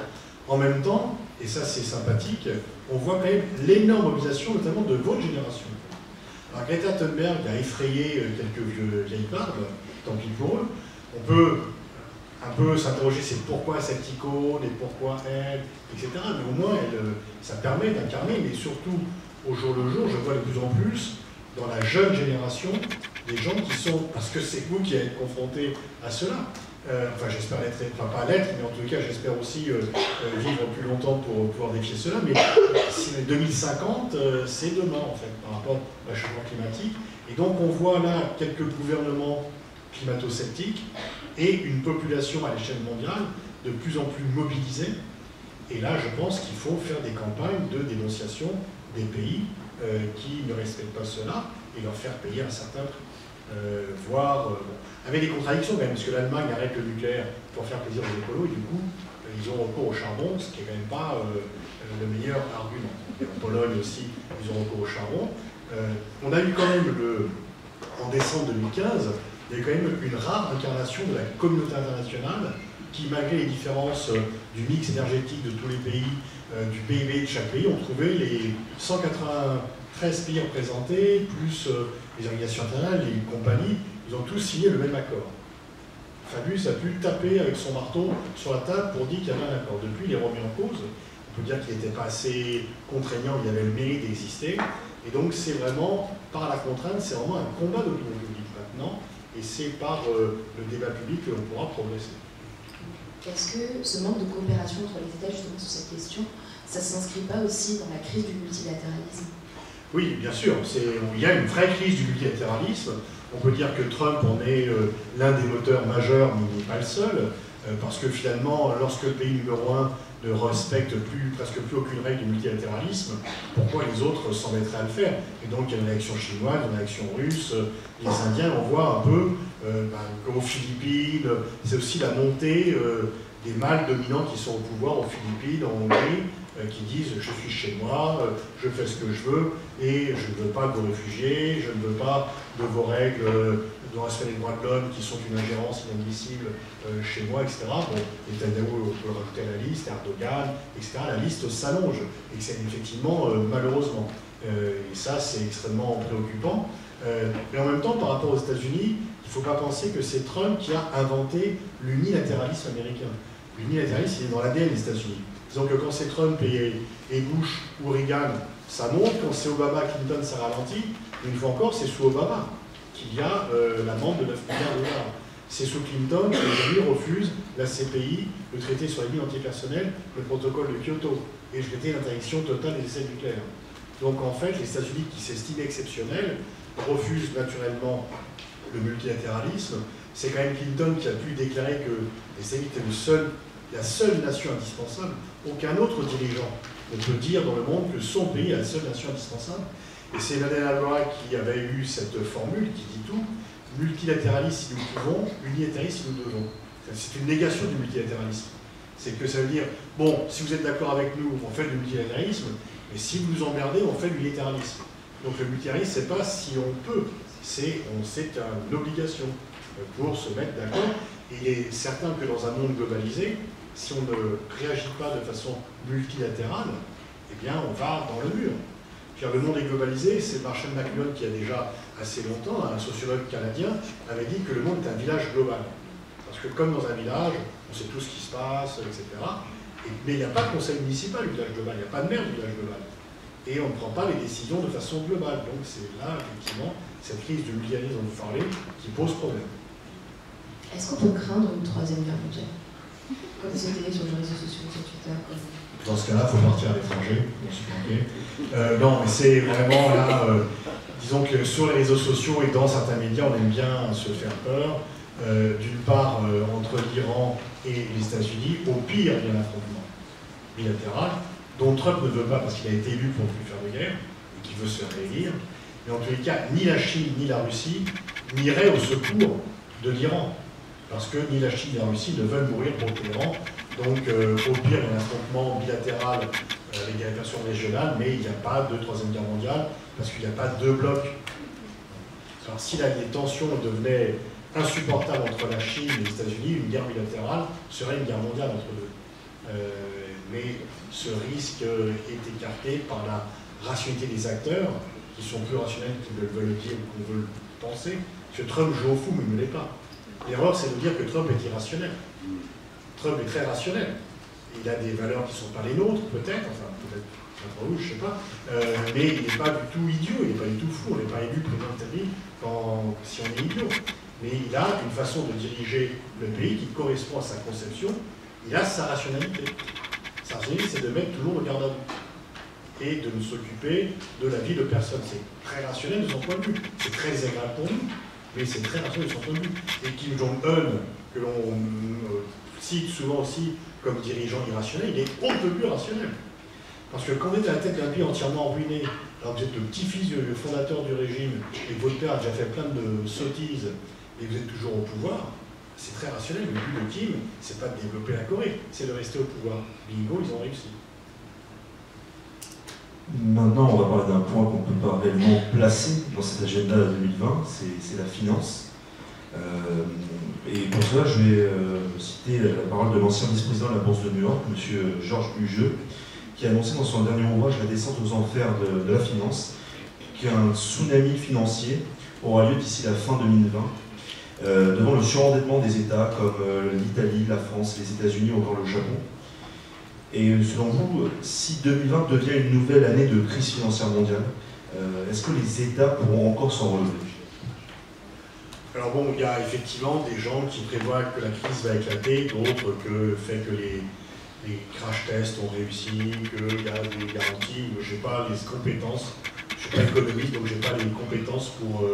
En même temps, et ça c'est sympathique, on voit quand même l'énorme mobilisation, notamment de votre génération. Alors Greta Thunberg a effrayé quelques vieilles barbes, tant pis pour eux. On peut un peu s'interroger, c'est pourquoi cette icône, et pourquoi elle, etc. Mais au moins, ça permet d'incarner, mais surtout, au jour le jour, je vois de plus en plus, dans la jeune génération, des gens qui sont, parce que c'est vous qui êtes confrontés à cela, enfin j'espère l'être, enfin pas l'être, mais en tout cas j'espère aussi vivre plus longtemps pour pouvoir défier cela, mais 2050, c'est demain en fait, par rapport au réchauffement climatique. Et donc on voit là quelques gouvernements climato-sceptiques et une population à l'échelle mondiale de plus en plus mobilisée. Et là je pense qu'il faut faire des campagnes de dénonciation des pays qui ne respectent pas cela et leur faire payer un certain prix. Voire avec des contradictions quand même, parce que l'Allemagne arrête le nucléaire pour faire plaisir aux écolos, et du coup, ils ont recours au charbon, ce qui n'est quand même pas le meilleur argument. Et en Pologne aussi, ils ont recours au charbon. On a eu quand même, en décembre 2015, il y a eu quand même une rare incarnation de la communauté internationale qui, malgré les différences du mix énergétique de tous les pays, du PIB de chaque pays, ont trouvé les 193 pays représentés, plus les organisations internationales, les compagnies, ils ont tous signé le même accord. Fabius a pu taper avec son marteau sur la table pour dire qu'il y avait un accord. Depuis, il est remis en cause. On peut dire qu'il n'était pas assez contraignant, il avait le mérite d'exister. Et donc, c'est vraiment, par la contrainte, c'est vraiment un combat d'opinion publique maintenant. Et c'est par le débat public que l'on pourra progresser. Est-ce que ce manque de coopération entre les États, justement, sur cette question, ça ne s'inscrit pas aussi dans la crise du multilatéralisme? Oui, bien sûr. Il y a une vraie crise du multilatéralisme. On peut dire que Trump en est l'un des moteurs majeurs, mais il n'est pas le seul, parce que finalement, lorsque le pays numéro 1 ne respecte presque plus aucune règle du multilatéralisme, pourquoi les autres s'en mettraient à le faire? Et donc il y a une réaction chinoise, une réaction russe, les Indiens, on voit un peu qu'aux Philippines, c'est aussi la montée des mâles dominants qui sont au pouvoir aux Philippines, en Hongrie, qui disent « je suis chez moi, je fais ce que je veux, et je ne veux pas de vos réfugiés, je ne veux pas de vos règles de respect des droits de l'homme qui sont une ingérence inadmissible chez moi, etc. » Bon, Netanyahou, on peut rajouter à la liste, Erdogan, etc. La liste s'allonge, et c'est effectivement, malheureusement. Et ça, c'est extrêmement préoccupant. Mais en même temps, par rapport aux États-Unis, il ne faut pas penser que c'est Trump qui a inventé l'unilatéralisme américain. L'unilatéralisme, il est dans l'ADN des États-Unis. Disons que quand c'est Trump et Bush ou Reagan, ça monte. Quand c'est Obama, Clinton, ça ralentit. Une fois encore, c'est sous Obama qu'il y a l'amende de 9 milliards de dollars. C'est sous Clinton que les États-Unis refusent la CPI, le traité sur les mines antipersonnelles, le protocole de Kyoto, et le traité d'interdiction totale des essais nucléaires. Donc en fait, les États-Unis, qui s'estiment exceptionnels, refusent naturellement le multilatéralisme. C'est quand même Clinton qui a pu déclarer que les États-Unis étaient la seule nation indispensable. Aucun autre dirigeant ne peut dire dans le monde que son pays est la seule nation indispensable. Et c'est Madeleine Albright qui avait eu cette formule qui dit tout: multilatéralisme si nous pouvons, unilatéralisme si nous devons. C'est une négation du multilatéralisme. C'est que ça veut dire, bon, si vous êtes d'accord avec nous, on fait le multilatéralisme, mais si vous nous emmerdez, on fait l'unilatéralisme. Donc le multilatéralisme, c'est pas si on peut, c'est une obligation pour se mettre d'accord. Et il est certain que dans un monde globalisé, si on ne réagit pas de façon multilatérale, eh bien on va dans le mur. Le monde est globalisé, c'est Marshall McLuhan qui a déjà assez longtemps, un sociologue canadien, avait dit que le monde est un village global. Parce que comme dans un village, on sait tout ce qui se passe, etc. Mais il n'y a pas de conseil municipal du village global, il n'y a pas de maire du village global. Et on ne prend pas les décisions de façon globale. Donc c'est là, effectivement, cette crise du multilatéralisme dont vous parlez, qui pose problème. Est-ce qu'on peut craindre une troisième guerre mondiale? Comme c'était sur les réseaux sociaux, sur Twitter, Dans ce cas-là, il faut partir à l'étranger, non, mais c'est vraiment là, disons que sur les réseaux sociaux et dans certains médias, on aime bien se faire peur. D'une part, entre l'Iran et les États-Unis, au pire, il y a un affrontement bilatéral, dont Trump ne veut pas parce qu'il a été élu pour ne plus faire de guerre, et qu'il veut se faire réélire. Mais en tous les cas, ni la Chine ni la Russie n'iraient au secours de l'Iran. Parce que ni la Chine ni la Russie ne veulent mourir pour l'Iran Donc, au pire, il y a un affrontement bilatéral avec des répercussions régionales, mais il n'y a pas de Troisième Guerre mondiale, parce qu'il n'y a pas deux blocs. Alors, si les tensions devenaient insupportables entre la Chine et les États-Unis, une guerre bilatérale serait une guerre mondiale entre deux. Mais ce risque est écarté par la rationalité des acteurs, qui sont plus rationnels qu'ils le veulent dire ou qu'on veut le penser. Parce que Trump joue au fou, mais il ne l'est pas. L'erreur, c'est de dire que Trump est irrationnel. Trump est très rationnel. Il a des valeurs qui ne sont pas les nôtres, peut-être, enfin, peut-être entre vous, je ne sais pas, mais il n'est pas du tout idiot, il n'est pas du tout fou, on n'est pas élu président de pays si on est idiot. Mais il a une façon de diriger le pays qui correspond à sa conception, il a sa rationalité. Sa rationalité, c'est de mettre tout le monde au garde à vous et de nous s'occuper de la vie de personne. C'est très rationnel de son point de vue, c'est très agréable pour nous, mais c'est très rationnel de son point de vue. Et Kim Jong-un, que l'on cite souvent aussi comme dirigeant irrationnel, il est autre plus rationnel. Parce que quand vous êtes à la tête d'un pays entièrement ruiné, alors que vous êtes le petit-fils du fondateur du régime, et que votre père a déjà fait plein de sottises, et vous êtes toujours au pouvoir, c'est très rationnel. Le but de Kim, c'est pas de développer la Corée, c'est de rester au pouvoir. Bingo, ils ont réussi. Maintenant, on va parler d'un point qu'on ne peut pas réellement placer dans cet agenda 2020, c'est la finance. Et pour cela, je vais citer la parole de l'ancien vice-président de la Bourse de New York, M. Georges Hugeux, qui a annoncé dans son dernier ouvrage La descente aux enfers de la finance, qu'un tsunami financier aura lieu d'ici la fin 2020, devant le surendettement des États comme l'Italie, la France, les États-Unis ou encore le Japon. Et selon vous, si 2020 devient une nouvelle année de crise financière mondiale, est-ce que les États pourront encore s'en relever? Alors bon, il y a effectivement des gens qui prévoient que la crise va éclater, d'autres que le fait que les crash tests ont réussi, qu'il y a des garanties. Je n'ai pas les compétences, je ne suis pas économiste, donc je n'ai pas les compétences pour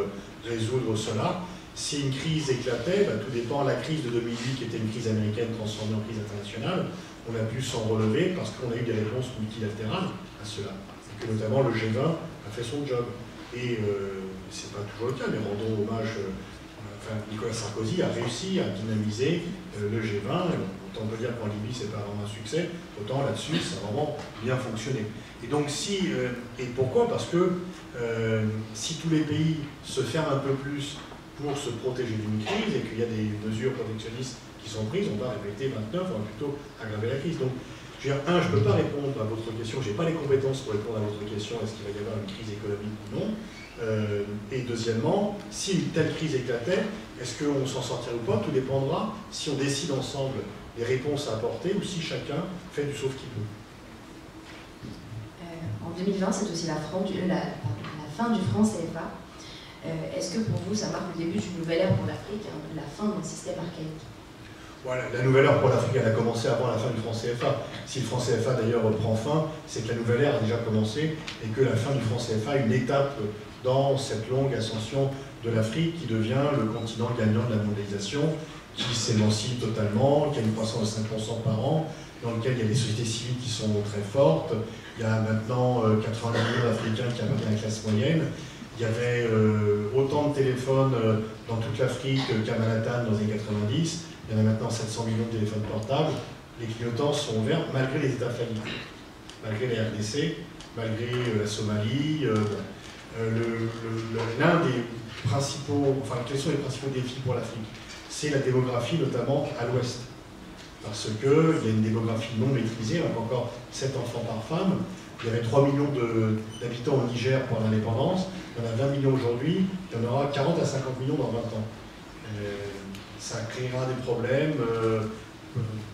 résoudre cela. Si une crise éclatait, tout dépend. La crise de 2008, qui était une crise américaine transformée en crise internationale, on a pu s'en relever parce qu'on a eu des réponses multilatérales à cela. Et que notamment le G20 a fait son job. Et c'est pas toujours le cas, mais rendons hommage. Nicolas Sarkozy a réussi à dynamiser le G20. Autant on peut dire qu'en Libye, c'est pas vraiment un succès, autant là-dessus, ça a vraiment bien fonctionné. Et donc, et pourquoi? Parce que si tous les pays se ferment un peu plus pour se protéger d'une crise et qu'il y a des mesures protectionnistes qui sont prises, on va répéter 29, on va plutôt aggraver la crise. Donc, je veux dire, je ne peux pas répondre à votre question, je n'ai pas les compétences pour répondre à votre question, est-ce qu'il va y avoir une crise économique ou non? Et deuxièmement, si une telle crise éclatait, est-ce qu'on s'en sortirait ou pas? Tout dépendra si on décide ensemble les réponses à apporter ou si chacun fait du sauve qui peut. En 2020, c'est aussi la fin du franc CFA. Est-ce que pour vous, ça marque le début d'une nouvelle ère pour l'Afrique, la fin d'un système archaïque? Voilà, la nouvelle ère pour l'Afrique, elle a commencé avant la fin du franc CFA. Si le franc CFA d'ailleurs prend fin, c'est que la nouvelle ère a déjà commencé et que la fin du franc CFA est une étape dans cette longue ascension de l'Afrique qui devient le continent gagnant de la mondialisation, qui s'émancipe totalement, qui a une croissance de 5% par an, dans lequel il y a des sociétés civiles qui sont très fortes. Il y a maintenant 80 millions d'Africains qui appartiennent à la classe moyenne. Il y avait autant de téléphones dans toute l'Afrique qu'à Manhattan dans les années 90. Il y en a maintenant 700 millions de téléphones portables. Les clignotants sont ouverts malgré les États faillis, malgré la RDC, malgré la Somalie. L'un des principaux, enfin, quels sont les principaux défis pour l'Afrique? C'est la démographie, notamment à l'ouest. Parce qu'il y a une démographie non maîtrisée, on a encore 7 enfants par femme. Il y avait 3 millions d'habitants au Niger pour l'indépendance. Il y en a 20 millions aujourd'hui. Il y en aura 40 à 50 millions dans 20 ans. Ça créera des problèmes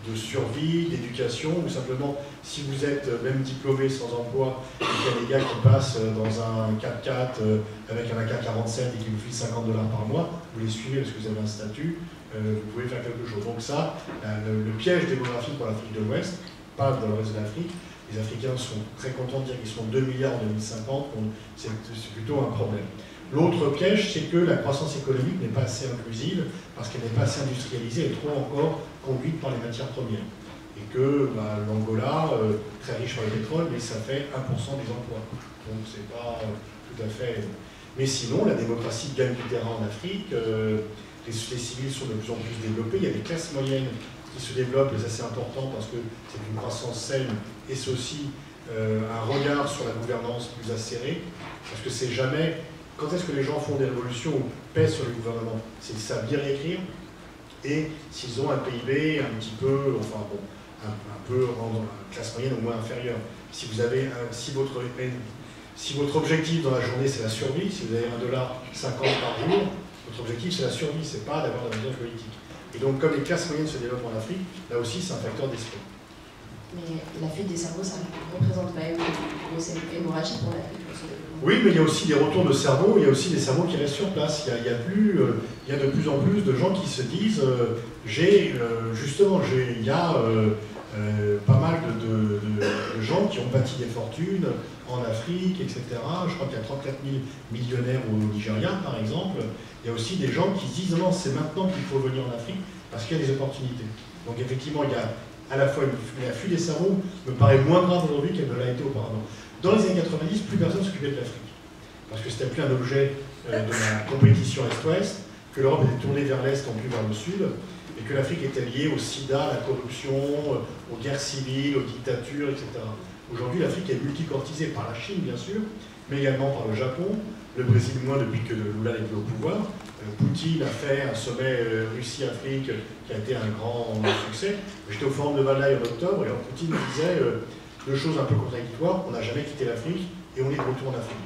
de survie, d'éducation, ou simplement, si vous êtes même diplômé sans emploi, et qu'il y a des gars qui passent dans un 4x4 avec un AK-47 et qui vous filent $50 par mois, vous les suivez parce que vous avez un statut, vous pouvez faire quelque chose. Donc ça, le piège démographique pour l'Afrique de l'Ouest, pas dans le reste de l'Afrique, les Africains sont très contents de dire qu'ils seront 2 milliards en 2050, c'est plutôt un problème. L'autre piège, c'est que la croissance économique n'est pas assez inclusive, parce qu'elle n'est pas assez industrialisée, elle est trop encore conduite par les matières premières. Et que l'Angola, très riche par le pétrole, mais ça fait 1% des emplois. Donc c'est pas tout à fait... Mais sinon, la démocratie gagne du terrain en Afrique, les sociétés civiles sont de plus en plus développées, il y a des classes moyennes qui se développe, et ça c'est important parce que c'est une croissance saine, et c'est aussi un regard sur la gouvernance plus acérée, parce que c'est jamais... Quand est-ce que les gens font des révolutions ou pèsent sur le gouvernement? C'est ça, bien écrire, et s'ils ont un PIB un petit peu, enfin bon, un peu en classe moyenne au moins inférieure. Si vous avez si votre objectif dans la journée c'est la survie, si vous avez $1,50 par jour, votre objectif c'est la survie, c'est pas d'avoir de la vision politique. Et donc comme les classes moyennes se développent en Afrique, là aussi c'est un facteur d'espoir. Mais la fuite des cerveaux, ça représente quand même une grosse hémorragie pour l'Afrique. Oui, mais il y a aussi des retours de cerveau, il y a aussi des cerveaux qui restent sur place. Il y a de plus en plus de gens qui se disent il y a pas mal de gens qui ont bâti des fortunes en Afrique, etc. Je crois qu'il y a 34 000 millionnaires au Nigeria, par exemple. Il y a aussi des gens qui se disent non, c'est maintenant qu'il faut venir en Afrique parce qu'il y a des opportunités. Donc effectivement, il y a à la fois la fuite des cerveaux me paraît moins grave aujourd'hui qu'elle ne l'a été auparavant. Dans les années 90, plus personne ne s'occupait de l'Afrique. Parce que c'était plus un objet de la compétition Est-Ouest, que l'Europe était tournée vers l'Est, non plus vers le Sud, et que l'Afrique était liée au sida, à la corruption, aux guerres civiles, aux dictatures, etc. Aujourd'hui, l'Afrique est multicortisée par la Chine, bien sûr, mais également par le Japon, le Brésil moins depuis que Lula n'est plus au pouvoir. Poutine a fait un sommet Russie-Afrique qui a été un grand succès. J'étais au forum de Val-d'Aille en octobre, et alors Poutine disait deux choses un peu contradictoires: on n'a jamais quitté l'Afrique et on est de retour en Afrique.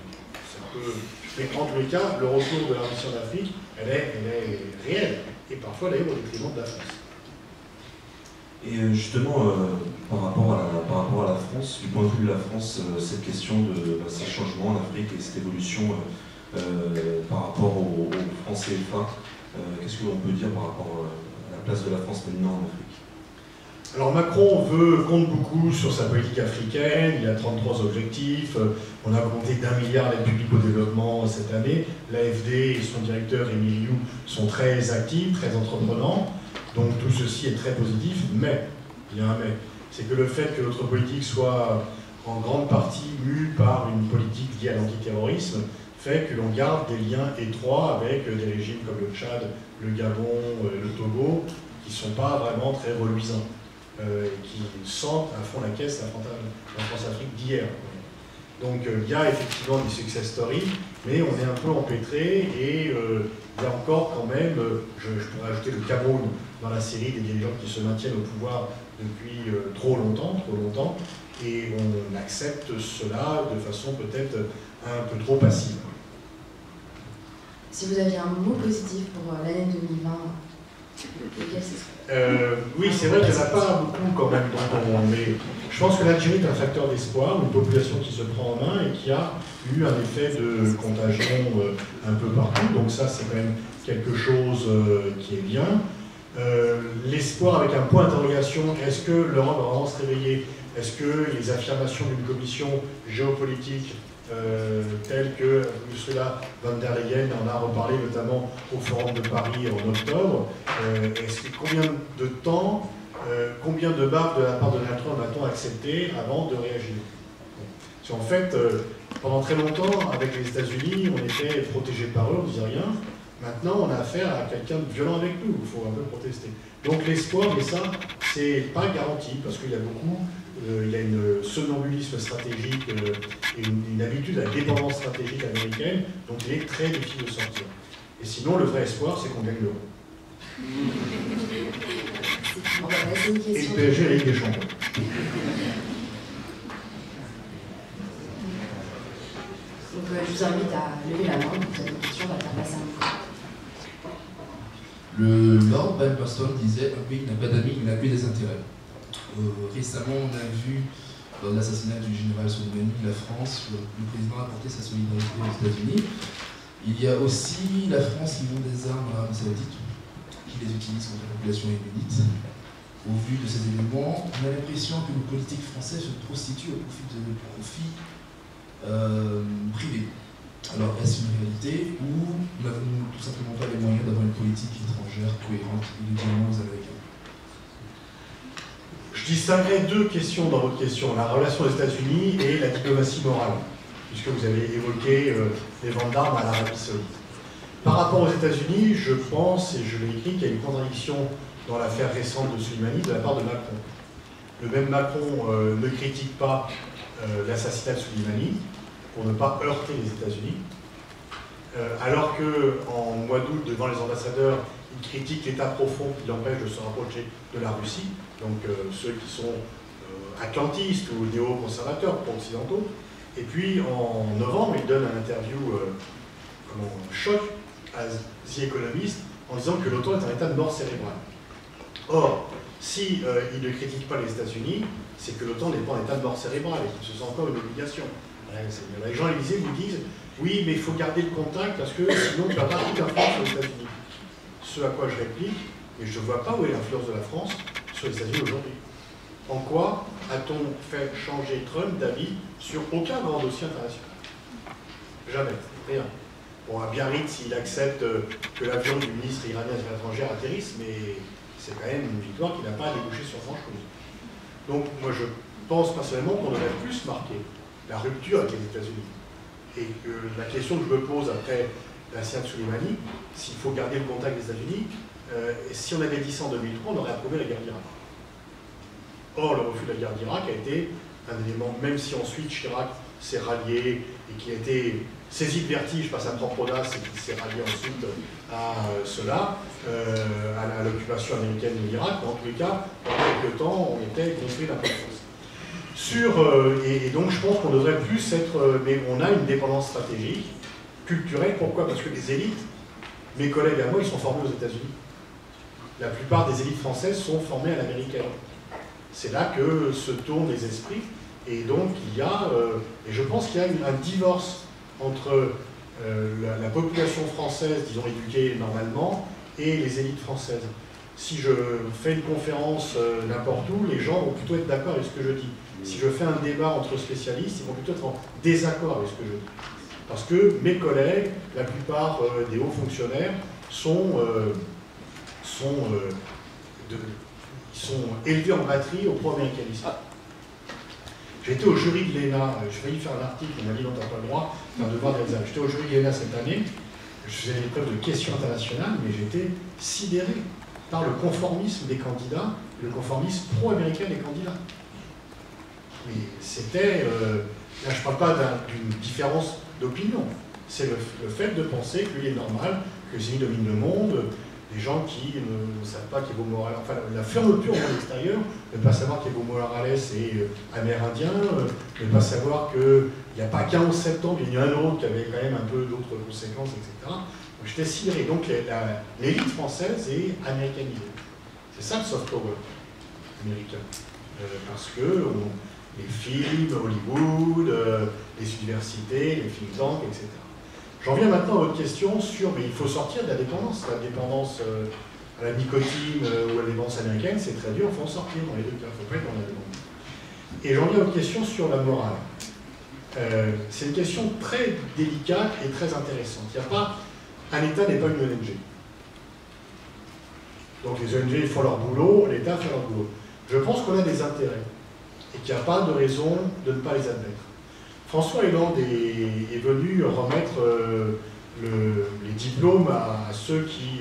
Mais en tous les cas, le retour de la Russie en Afrique, elle est réelle, et parfois d'ailleurs au détriment de la France. Et justement, par rapport à la France, du point de vue de la France, cette question de ces changements en Afrique et cette évolution par rapport au franc CFA, qu'est-ce que l'on peut dire par rapport à la place de la France maintenant en Afrique? Alors Macron compte beaucoup sur sa politique africaine, il a 33 objectifs, on a augmenté d'1 milliard d'aide publique au développement cette année, l'AFD et son directeur Émile Liu sont très actifs, très entreprenants, donc tout ceci est très positif, mais, il y a un mais, c'est que le fait que notre politique soit en grande partie mue par une politique liée à l'antiterrorisme fait que l'on garde des liens étroits avec des régimes comme le Tchad, le Gabon, le Togo, qui ne sont pas vraiment très reluisants. Qui sentent à fond la caisse la France-Afrique d'hier. Donc il y a effectivement des success stories, mais on est un peu empêtré et il y a encore quand même, je pourrais ajouter le Cameroun dans la série des dirigeants qui se maintiennent au pouvoir depuis trop longtemps, et on accepte cela de façon peut-être un peu trop passive. Si vous aviez un mot positif pour l'année 2020, oui, c'est vrai qu'il n'y en a pas beaucoup quand même dans le monde, mais je pense que l'Algérie est un facteur d'espoir, une population qui se prend en main et qui a eu un effet de contagion un peu partout, donc ça c'est quand même quelque chose qui est bien. L'espoir avec un point d'interrogation, est-ce que l'Europe va vraiment se réveiller? Est-ce que les affirmations d'une commission géopolitique telle que Ursula von der Leyen en a reparlé notamment au Forum de Paris en octobre, combien de temps, combien de baffes de la part de Donald Trump va-t-on accepter avant de réagir? Parce qu'en fait, pendant très longtemps, avec les États-Unis, on était protégés par eux, on ne disait rien. Maintenant, on a affaire à quelqu'un de violent avec nous, il faut un peu protester. Donc l'espoir, mais ça, c'est pas garanti, parce qu'il y a beaucoup, il y a une somnambulisme stratégique et une habitude à la dépendance stratégique américaine, donc il est très difficile de sortir. Et sinon, le vrai espoir, c'est qu'on gagne l'euro. Et le PSG à la Ligue des Champions. Donc je vous invite à lever la main, vous avez une question, on va faire passer un micro. Le Lord Palmerston disait « Un pays qui n'a pas d'amis, il n'a que des intérêts ». Récemment, on a vu, dans l'assassinat du général Soleimani, la France, le président a apporté sa solidarité aux États-Unis. Il y a aussi la France qui vend des armes à l'Arabie Saoudite, qui les utilise contre la population yéménite. Au vu de ces éléments, on a l'impression que le politique français se prostitue au profit de profits privés. Alors, est-ce une réalité ou n'avons-nous tout simplement pas les moyens d'avoir une politique étrangère cohérente et de dialogue aux Américains? Je distinguerai deux questions dans votre question, la relation aux États-Unis et la diplomatie morale, puisque vous avez évoqué les ventes d'armes à l'Arabie Saoudite. Par rapport aux États-Unis, je pense, et je l'ai écrit, qu'il y a une contradiction dans l'affaire récente de Soleimani de la part de Macron. Le même Macron ne critique pas l'assassinat de Soleimani pour ne pas heurter les États-Unis, alors qu'en mois d'août, devant les ambassadeurs, il critique l'État profond qui l'empêche de se rapprocher de la Russie, donc ceux qui sont atlantistes ou néo-conservateurs, pro-occidentaux. Et puis en novembre, il donne un interview choc à The Economist en disant que l'OTAN est un état de mort cérébrale. Or, si il ne critique pas les États-Unis, c'est que l'OTAN n'est pas en état de mort cérébrale et qu'il se sent encore une obligation. Les gens à l'Élysée vous disent oui, mais il faut garder le contact parce que sinon tu vas pas toute l'influence sur les États-Unis. Ce à quoi je réplique, et je ne vois pas où est l'influence de la France sur les États-Unis aujourd'hui. En quoi a-t-on fait changer Trump d'avis sur aucun grand dossier international? Jamais, rien. Bon, à Biarritz, il accepte que l'avion du ministre iranien des Affaires étrangères atterrisse, mais c'est quand même une victoire qui n'a pas débouché sur grand-chose. Donc, moi, je pense personnellement qu'on devrait plus marquer la rupture avec les États-Unis. Et que la question que je me pose après l'assassinat de Soleimani, s'il faut garder le contact des États-Unis, si on avait dit ça en 2003, on aurait approuvé la guerre d'Irak. Or, le refus de la guerre d'Irak a été un élément, même si ensuite Chirac s'est rallié et qu'il a été saisi de vertige par sa propre audace et qu'il s'est rallié ensuite à cela, à l'occupation américaine de l'Irak, en tous les cas, pendant quelques temps, on était construit d'importance. Et donc je pense qu'on devrait plus être, mais on a une dépendance stratégique, culturelle. Pourquoi? Parce que les élites, mes collègues à moi, ils sont formés aux États-Unis. La plupart des élites françaises sont formées à l'américaine. C'est là que se tournent les esprits, et donc il y a, et je pense qu'il y a un divorce entre la population française, disons éduquée normalement, et les élites françaises. Si je fais une conférence n'importe où, les gens vont plutôt être d'accord avec ce que je dis. Si je fais un débat entre spécialistes, ils vont plutôt être en désaccord avec ce que je dis. Parce que mes collègues, la plupart des hauts fonctionnaires, sont élevés en batterie au pro-américanisme. J'étais au jury de l'ENA, j'ai failli faire un article, on m'a dit non, t'as pas le droit, t'as un devoir d'examen. J'étais au jury de l'ENA cette année, je faisais l'épreuve de questions internationales, mais j'étais sidéré par le conformisme des candidats, le conformisme pro-américain des candidats. Mais c'était, là je ne parle pas d'une différence d'opinion, c'est le fait de penser qu'il est normal que les États-Unis dominent le monde, des gens qui ne savent pas qu'Evo Morales, enfin la fermeture au monde extérieur, ne pas savoir qu'Evo Morales est amérindien, ne pas savoir qu'il n'y a pas qu'un 11 septembre, il y en a un autre qui avait quand même un peu d'autres conséquences, etc. J'étais sidéré. Donc l'élite française est américanisée. C'est ça le soft power américain. Parce que les films, Hollywood, les universités, les think tanks, etc. J'en viens maintenant à votre question sur, mais il faut sortir de la dépendance. La dépendance à la nicotine ou à la dépendance américaine, c'est très dur, il faut en sortir dans les deux cas, il ne faut pas être dans la dépendance. Et j'en viens à votre question sur la morale. C'est une question très délicate et très intéressante. Il n'y a pas, un État n'est pas une ONG. Donc les ONG font leur boulot, l'État fait leur boulot. Je pense qu'on a des intérêts et qu'il n'y a pas de raison de ne pas les admettre. François Hollande est venu remettre les diplômes à ceux qui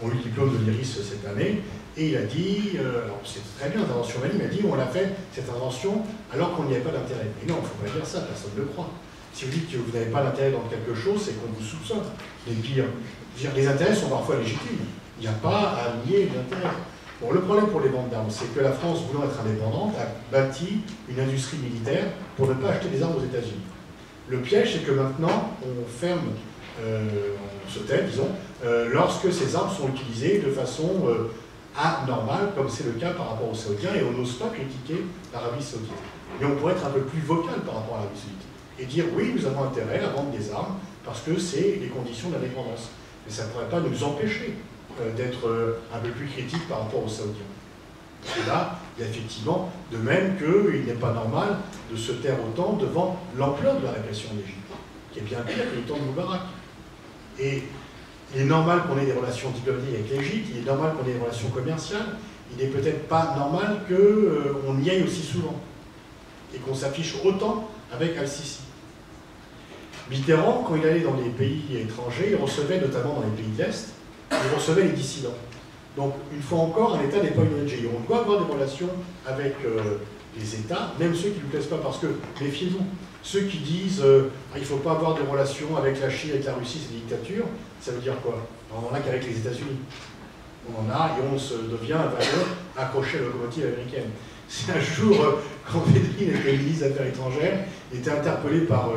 ont eu le diplôme de l'IRIS cette année, et il a dit, alors c'est très bien l'intervention Mali, il m'a dit on a fait cette intervention alors qu'on n'y avait pas d'intérêt. Mais non, il ne faut pas dire ça, personne ne le croit. Si vous dites que vous n'avez pas d'intérêt dans quelque chose, c'est qu'on vous soupçonne. Les pires. Les intérêts sont parfois légitimes. Il n'y a pas à nier l'intérêt. Bon, le problème pour les ventes d'armes, c'est que la France, voulant être indépendante, a bâti une industrie militaire pour ne pas acheter des armes aux États-Unis. Le piège, c'est que maintenant, on ferme, on se tait, disons, lorsque ces armes sont utilisées de façon anormale, comme c'est le cas par rapport aux Saoudiens, et on n'ose pas critiquer l'Arabie Saoudite. Mais on pourrait être un peu plus vocal par rapport à l'Arabie Saoudite, et dire oui, nous avons intérêt à vendre des armes, parce que c'est les conditions de l'indépendance. Mais ça ne pourrait pas nous empêcher d'être un peu plus critique par rapport aux Saoudiens. Et là, il y a effectivement, de même qu'il n'est pas normal de se taire autant devant l'ampleur de la répression en Égypte, qui est bien pire que le temps de Moubarak. Et il est normal qu'on ait des relations diplomatiques avec l'Égypte, il est normal qu'on ait des relations commerciales, il n'est peut-être pas normal qu'on y aille aussi souvent, et qu'on s'affiche autant avec Al-Sisi. Mitterrand, quand il allait dans les pays étrangers, il recevait, notamment dans les pays de l'Est, il recevait les dissidents. Donc, une fois encore, un État n'est pas une ONG. On doit avoir des relations avec les États, même ceux qui ne nous plaisent pas, parce que, méfiez-vous, ceux qui disent il ne faut pas avoir de relations avec la Chine, avec la Russie, c'est des dictatures, ça veut dire quoi? On n'en a qu'avec les États-Unis. On en a et on se devient un vailleur accroché à la locomotive américaine. C'est un jour, quand Védrine était ministre des Affaires étrangères, il était interpellé par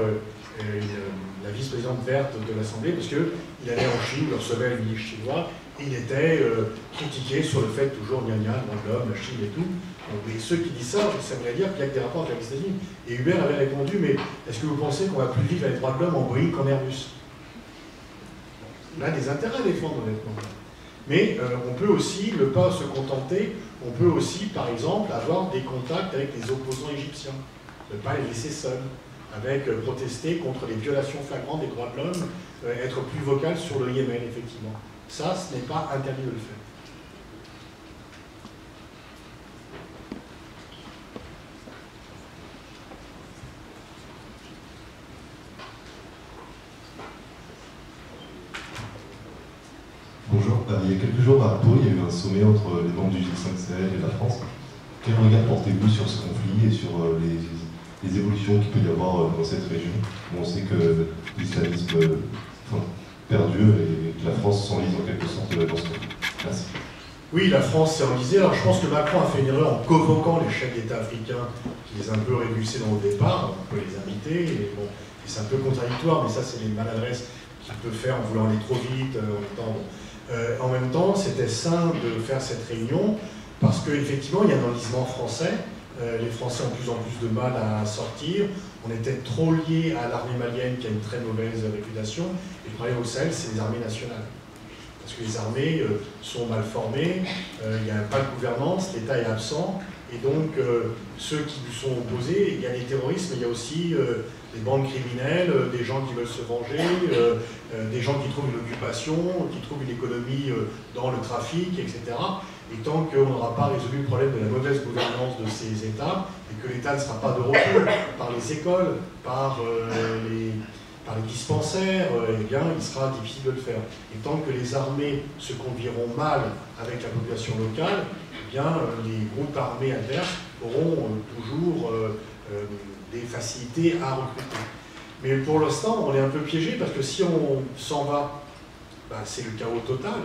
la vice-présidente verte de l'Assemblée, parce qu'il allait en Chine, il recevait le ministre chinois, et il était critiqué sur le fait, toujours, gna gna, droit de l'homme, la Chine et tout. Donc, mais ceux qui disent ça, ça voudrait dire qu'il n'y a que des rapports avec les États-Unis. Et Hubert avait répondu, mais est-ce que vous pensez qu'on va plus vivre avec les droits de l'homme en Boeing qu'en Airbus? On a des intérêts à défendre, honnêtement. Mais on peut aussi ne pas se contenter, on peut aussi, par exemple, avoir des contacts avec les opposants égyptiens, ne pas les laisser seuls, avec protester contre les violations flagrantes des droits de l'homme, être plus vocal sur le Yémen, effectivement. Ça, ce n'est pas interdit de le faire. Bonjour, il y a quelques jours à Pau, il y a eu un sommet entre les membres du G5 Sahel et la France. Quel regard portez-vous sur ce conflit et sur les évolutions qu'il peut y avoir dans cette région où on sait que l'islamisme perdure et que la France s'enlise en quelque sorte dans ce conflit? Merci. Oui, la France s'est enlisée. Alors je pense que Macron a fait une erreur en convoquant les chefs d'État africains qui les a un peu révulsés dans le départ. On peut les inviter, et bon, c'est un peu contradictoire, mais ça c'est les maladresses qu'il peut faire en voulant aller trop vite, en même temps, c'était sain de faire cette réunion parce qu'effectivement, il y a un enlisement français. Les Français ont de plus en plus de mal à sortir. On était trop liés à l'armée malienne qui a une très mauvaise réputation. Et le problème au Sahel, c'est les armées nationales. Parce que les armées sont mal formées, il n'y a pas de gouvernance, l'État est absent. Et donc, ceux qui lui sont opposés, il y a les terroristes, mais il y a aussi des bandes criminelles, des gens qui veulent se venger, des gens qui trouvent une occupation, qui trouvent une économie dans le trafic, etc. Et tant qu'on n'aura pas résolu le problème de la mauvaise gouvernance de ces États, et que l'État ne sera pas de retour par les écoles, par les dispensaires, eh bien, il sera difficile de le faire. Et tant que les armées se conduiront mal avec la population locale, eh bien, les groupes armés adverses auront toujours des facilités à recruter. Mais pour l'instant, on est un peu piégé parce que si on s'en va, ben, c'est le chaos total.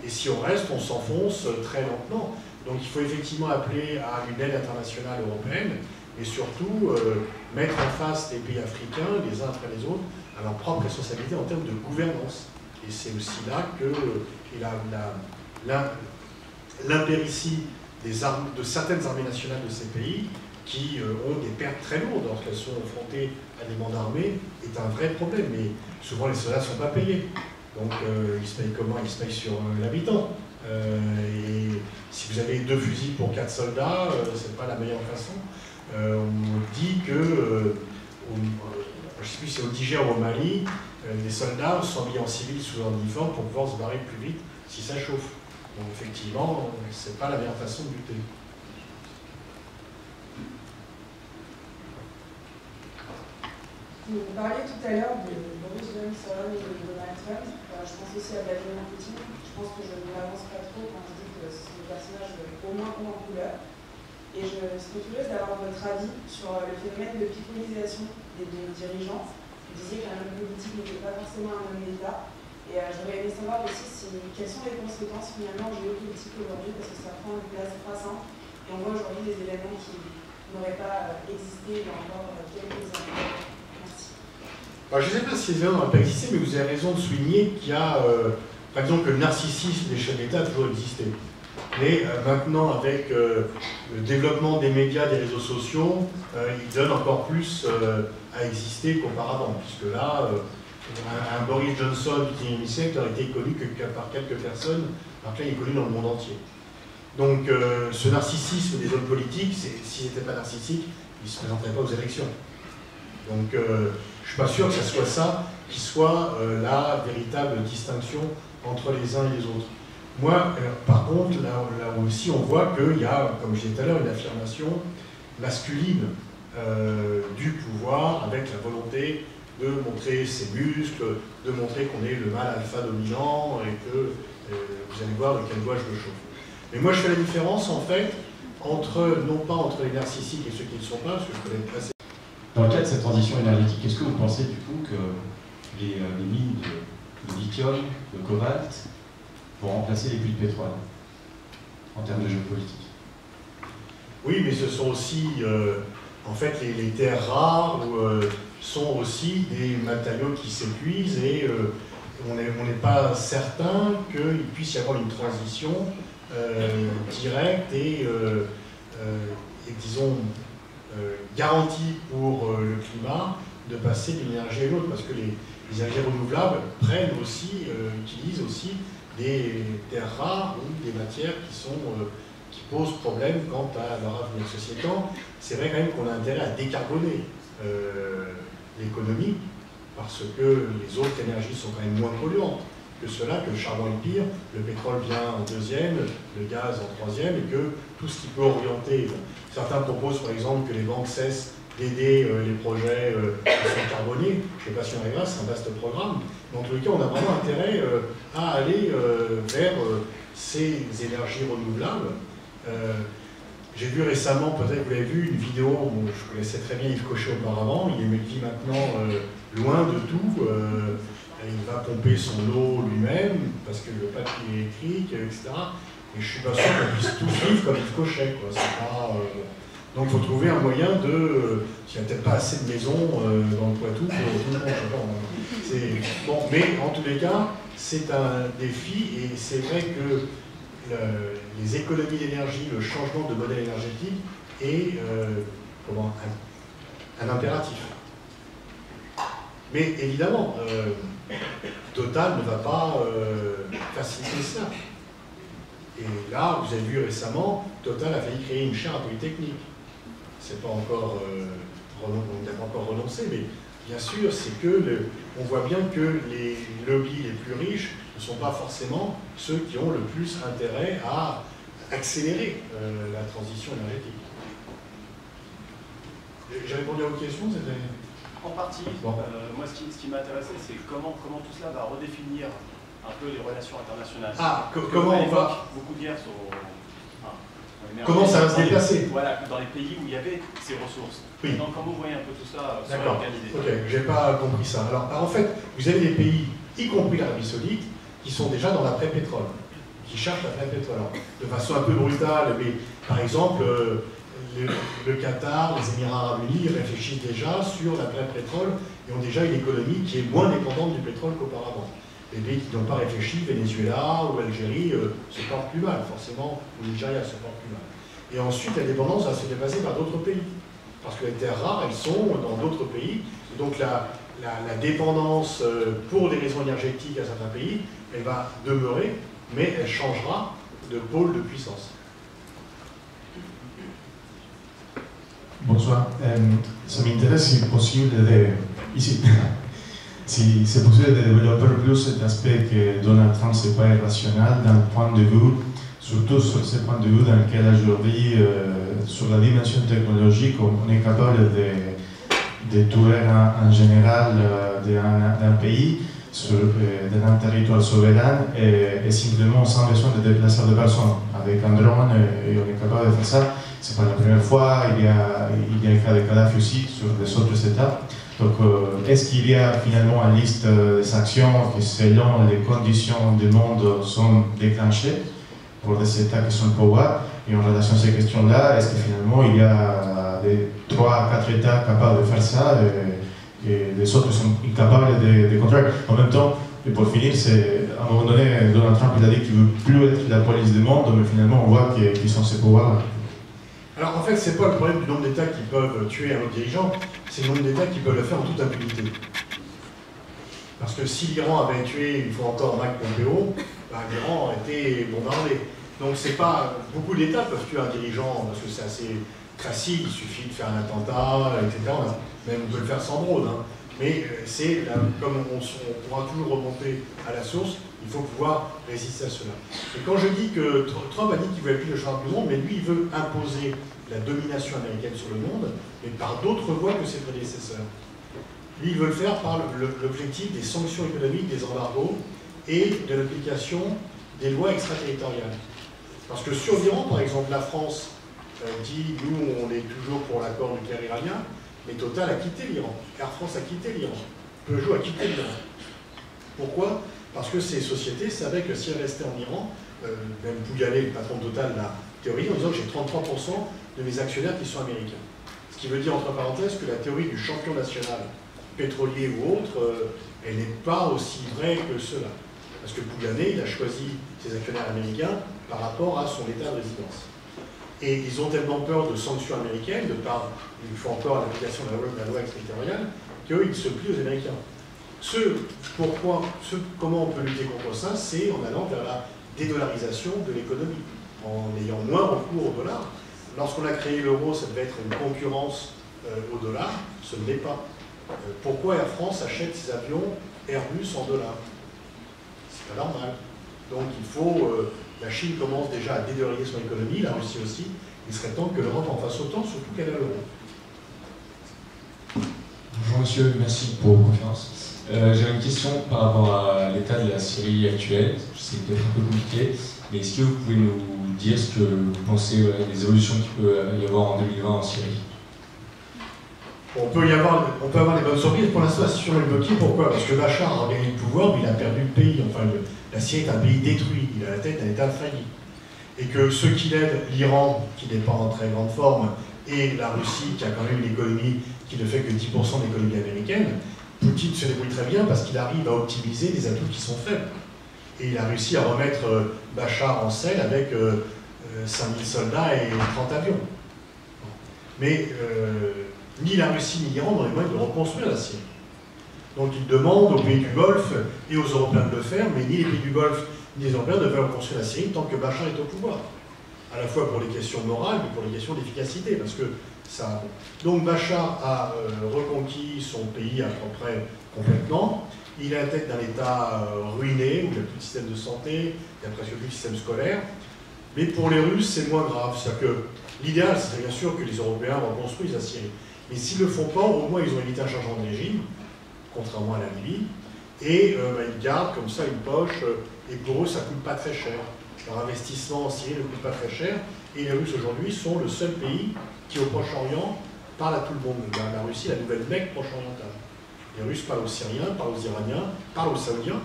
Et si on reste, on s'enfonce très lentement. Donc il faut effectivement appeler à une aide internationale européenne et surtout mettre en face les pays africains, les uns après les autres, à leur propre responsabilité en termes de gouvernance. Et c'est aussi là que l'impéritie de certaines armées nationales de ces pays qui ont des pertes très lourdes lorsqu'elles sont confrontées à des bandes armées est un vrai problème. Mais souvent les soldats ne sont pas payés. Donc ils se payent comment? Ils se payent sur l'habitant. Et si vous avez 2 fusils pour 4 soldats, c'est pas la meilleure façon. On dit que, je ne sais plus si c'est au Niger ou au Mali, les soldats sont habillés en civil sous leur uniforme pour pouvoir se barrer plus vite si ça chauffe. Donc effectivement, c'est pas la meilleure façon de lutter. Vous parliez tout à l'heure de Boris Johnson et de Donald Trump. Je pense aussi à Vladimir Poutine. Je pense que je ne m'avance pas trop quand je dis que ce sont des personnages au moins haut en couleur. Et je serais curieuse d'avoir votre avis sur le phénomène de pipolisation des dirigeants. Vous disiez qu'un homme politique n'était pas forcément un homme d'État. Et j'aurais aimé savoir aussi quelles sont les conséquences finalement géopolitiques aujourd'hui, parce que ça prend une place croissante. Et on voit aujourd'hui des événements qui n'auraient pas existé il y a encore quelques années. Alors, je ne sais pas si les événements n'ont pas existé, mais vous avez raison de souligner qu'il y a, par exemple, que le narcissisme des chefs d'État a toujours existé. Mais maintenant, avec le développement des médias, des réseaux sociaux, il donne encore plus à exister qu'auparavant, puisque là, un Boris Johnson du XIXe siècle aurait été connu que par quelques personnes, alors que là, il est connu dans le monde entier. Donc, ce narcissisme des hommes politiques, s'ils n'étaient pas narcissiques, ils ne se présenteraient pas aux élections. Donc, je ne suis pas sûr que ce soit ça qui soit la véritable distinction entre les uns et les autres. Moi, par contre, là aussi, on voit qu'il y a, comme je disais tout à l'heure, une affirmation masculine du pouvoir avec la volonté de montrer ses muscles, de montrer qu'on est le mâle alpha dominant et vous allez voir de quel bois je me chauffe. Mais moi, je fais la différence, en fait, non pas entre les narcissiques et ceux qui ne le sont pas, parce que je connais assez. Dans le cadre de cette transition énergétique, est-ce que vous pensez du coup que les mines de lithium, de cobalt, vont remplacer les puits de pétrole en termes de géopolitique? Oui, mais ce sont aussi, en fait, les terres rares sont aussi des matériaux qui s'épuisent et on n'est pas certain qu'il puisse y avoir une transition directe et disons, garantie pour le climat de passer d'une énergie à l'autre, parce que les énergies renouvelables prennent aussi, utilisent aussi des terres rares ou des matières qui posent problème quant à leur avenir. Ceci étant, c'est vrai quand même qu'on a intérêt à décarboner l'économie, parce que les autres énergies sont quand même moins polluantes que cela, que le charbon est pire, le pétrole vient en deuxième, le gaz en troisième, et que tout ce qui peut orienter. Certains proposent par exemple que les banques cessent d'aider les projets qui sont carbonés. Je ne sais pas si on arrivera, c'est un vaste programme. Mais en tous les cas, on a vraiment intérêt à aller vers ces énergies renouvelables. J'ai vu récemment, peut-être vous l'avez vu, une vidéo où je connaissais très bien Yves Cochet auparavant. Il vit maintenant loin de tout. Il va pomper son eau lui-même parce que le papier électrique, etc. Et je suis pas sûr qu'on puisse tous vivre comme Yves Cochet, quoi. Donc il faut trouver un moyen de... Il n'y a peut-être pas assez de maisons dans le Poitou pour tout le monde. Bon, mais en tous les cas, c'est un défi et c'est vrai que les économies d'énergie, le changement de modèle énergétique est un impératif. Mais évidemment, Total ne va pas faciliter ça. Et là, vous avez vu récemment, Total a failli créer une chaire à Polytechnique. C'est pas encore, on n'a pas encore renoncé, mais bien sûr, c'est que on voit bien que les lobbies les plus riches ne sont pas forcément ceux qui ont le plus intérêt à accélérer la transition énergétique. J'ai répondu à vos questions, c'était... En partie. Bon. Moi, ce qui m'a intéressé, c'est comment tout cela va redéfinir un peu les relations internationales. Comment on va... Beaucoup de guerres sont... comment ça va se déplacer? Voilà, dans les pays où il y avait ces ressources. Oui. Donc, comment vous voyez un peu tout ça s'organiser? Ok, j'ai pas compris ça. Alors, en fait, vous avez des pays, y compris l'Arabie Saoudite, qui sont déjà dans l'après-pétrole, qui cherchent l'après-pétrole. De façon un peu brutale, mais par exemple... le Qatar, les Émirats Arabes Unis réfléchissent déjà sur l'après-pétrole et ont déjà une économie qui est moins dépendante du pétrole qu'auparavant. Les pays qui n'ont pas réfléchi, Venezuela ou Algérie, se portent plus mal, forcément, ou Nigeria se porte plus mal. Et ensuite, la dépendance va se dépasser par d'autres pays. Parce que les terres rares, elles sont dans d'autres pays. Et donc la dépendance pour des raisons énergétiques à certains pays, elle va demeurer, mais elle changera de pôle de puissance. Bonsoir. Ça m'intéresse si possible si c'est possible de développer plus cet aspect que Donald Trump c'est pas irrationnel d'un point de vue, surtout sur ce point de vue dans lequel aujourd'hui, sur la dimension technologique, on est capable de tuer en général d'un pays, d'un territoire souverain et simplement sans besoin de déplacer des personnes. Avec un drone, et on est capable de faire ça. C'est pas la première fois, il y a le cas de Kadhafi aussi sur les autres États. Donc, est-ce qu'il y a finalement une liste des actions qui, selon les conditions du monde, sont déclenchées pour des États qui sont au pouvoir? Et en relation à ces questions-là, est-ce que finalement il y a 3 à 4 États capables de faire ça et les autres sont incapables de contrôler? En même temps, et pour finir, à un moment donné, Donald Trump il a dit qu'il ne veut plus être la police du monde, mais finalement on voit qu'ils sont ces pouvoirs-là. Alors en fait, ce n'est pas le problème du nombre d'États qui peuvent tuer un autre dirigeant, c'est le nombre d'États qui peuvent le faire en toute impunité. Parce que si l'Iran avait tué une fois encore Mike Pompeo, l'Iran a été bombardé. Donc c'est pas... Beaucoup d'États peuvent tuer un dirigeant, parce que c'est assez classique, il suffit de faire un attentat, etc. Même on peut le faire sans drone. Hein. Mais c'est, comme on pourra toujours remonter à la source, il faut pouvoir résister à cela. Et quand je dis que Trump a dit qu'il ne voulait plus le changement du monde, mais lui, il veut imposer la domination américaine sur le monde, mais par d'autres voies que ses prédécesseurs. Lui, il veut le faire par l'objectif des sanctions économiques, des embargos, et de l'application des lois extraterritoriales. Parce que sur l'Iran, par exemple, la France dit, nous, on est toujours pour l'accord nucléaire iranien, mais Total a quitté l'Iran. Air France a quitté l'Iran. Peugeot a quitté l'Iran. Pourquoi? Parce que ces sociétés savaient que si elles restaient en Iran, même Pouyanné, le patron de Total, l'a théorie en disant que j'ai 33% de mes actionnaires qui sont américains. Ce qui veut dire, entre parenthèses, que la théorie du champion national, pétrolier ou autre, elle n'est pas aussi vraie que cela. Parce que Pouyanné, il a choisi ses actionnaires américains par rapport à son état de résidence. Et ils ont tellement peur de sanctions américaines, de par, il faut encore l'application de la loi extraterritoriale, qu'ils se plient aux Américains. Comment on peut lutter contre ça? C'est en allant vers la dédollarisation de l'économie, en ayant moins recours au dollar. Lorsqu'on a créé l'euro, ça devait être une concurrence au dollar, ce ne l'est pas. Pourquoi Air France achète ses avions Airbus en dollars? C'est pas normal. Donc il faut, la Chine commence déjà à dédollariser son économie, la Russie aussi. Il serait temps que l'Europe en fasse autant, surtout qu'elle a l'euro. Bonjour monsieur, merci pour vos conférences. J'avais une question par rapport à l'état de la Syrie actuelle. Je sais que c'est peut-être un peu compliqué, mais est-ce que vous pouvez nous dire ce que vous pensez des évolutions qu'il peut y avoir en 2020 en Syrie? On peut avoir des bonnes surprises. Pour l'instant, la situation est bloquée. Pourquoi? Parce que Bachar a gagné le pouvoir, mais il a perdu le pays. Enfin, la Syrie est un pays détruit. Il a la tête d'un État failli. Et que ceux qui l'aident, l'Iran, qui n'est pas en très grande forme, et la Russie, qui a quand même une économie qui ne fait que 10% de l'économie américaine, Poutine se débrouille très bien parce qu'il arrive à optimiser des atouts qui sont faibles. Et il a réussi à remettre Bachar en selle avec 5000 soldats et 30 avions. Mais ni la Russie ni l'Iran n'ont les moyens de reconstruire la Syrie. Donc ils demandent aux pays du Golfe et aux Européens de le faire, mais ni les pays du Golfe ni les Européens ne veulent reconstruire la Syrie tant que Bachar est au pouvoir. À la fois pour les questions morales, mais pour les questions d'efficacité, parce que ça... Donc Bachar a reconquis son pays à peu près complètement. Il est à la tête d'un État ruiné, où il n'y a plus de système de santé, il n'y a presque plus de système scolaire. Mais pour les Russes, c'est moins grave. C'est-à-dire que l'idéal, c'est bien sûr que les Européens reconstruisent la Syrie. Mais s'ils ne le font pas, au moins ils ont évité un changement de régime, contrairement à la Libye, et ils gardent comme ça une poche, et pour eux, ça ne coûte pas très cher. Leur investissement en Syrie ne coûte pas très cher, et les Russes aujourd'hui sont le seul pays qui, au Proche-Orient, parle à tout le monde. La Russie, la nouvelle Mecque proche-orientale. Les Russes parlent aux Syriens, parlent aux Iraniens, parlent aux Saoudiens,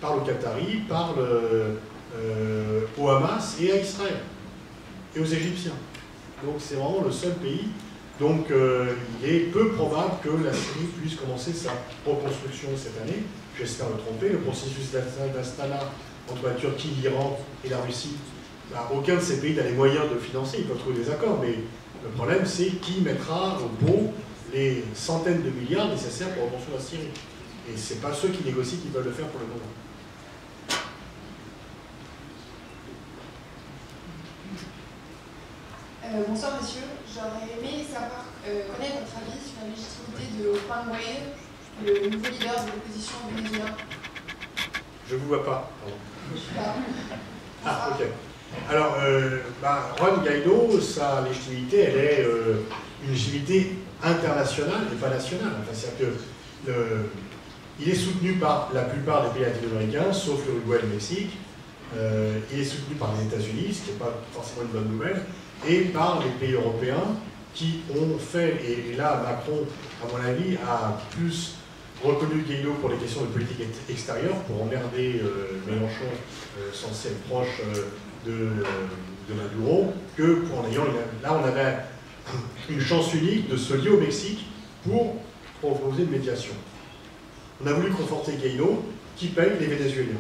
parlent aux Qataris, parlent au Hamas et à Israël, et aux Égyptiens. Donc c'est vraiment le seul pays. Donc il est peu probable que la Syrie puisse commencer sa reconstruction cette année. J'espère me tromper. Le processus d'Astana entre la Turquie, l'Iran et la Russie, aucun de ces pays n'a les moyens de financer. Ils peuvent trouver des accords, mais le problème c'est qui mettra au pot les centaines de milliards nécessaires pour reconstruire la Syrie. Et ce n'est pas ceux qui négocient qui peuvent le faire pour le moment. Bonsoir monsieur, j'aurais aimé connaître votre avis sur la légitimité de Juan Guaidó, le nouveau leader de l'opposition vénézuélienne. Je ne vous vois pas. Pardon. Ah, ok. Alors, Juan Guaidó, sa légitimité, elle est une légitimité internationale et pas nationale. Enfin, c'est-à-dire qu'il est soutenu par la plupart des pays latino-américains, sauf l'Uruguay et le Mexique. Il est soutenu par les États-Unis, ce qui n'est pas forcément une bonne nouvelle, et par les pays européens qui ont fait, et là Macron, à mon avis, a plus reconnu Guaidó pour les questions de politique extérieure, pour emmerder Mélenchon, censé être proche de Maduro, que pour en ayant... Là, on avait une chance unique de se lier au Mexique pour proposer une médiation. On a voulu conforter Guaidó, qui paye les Vénézuéliens.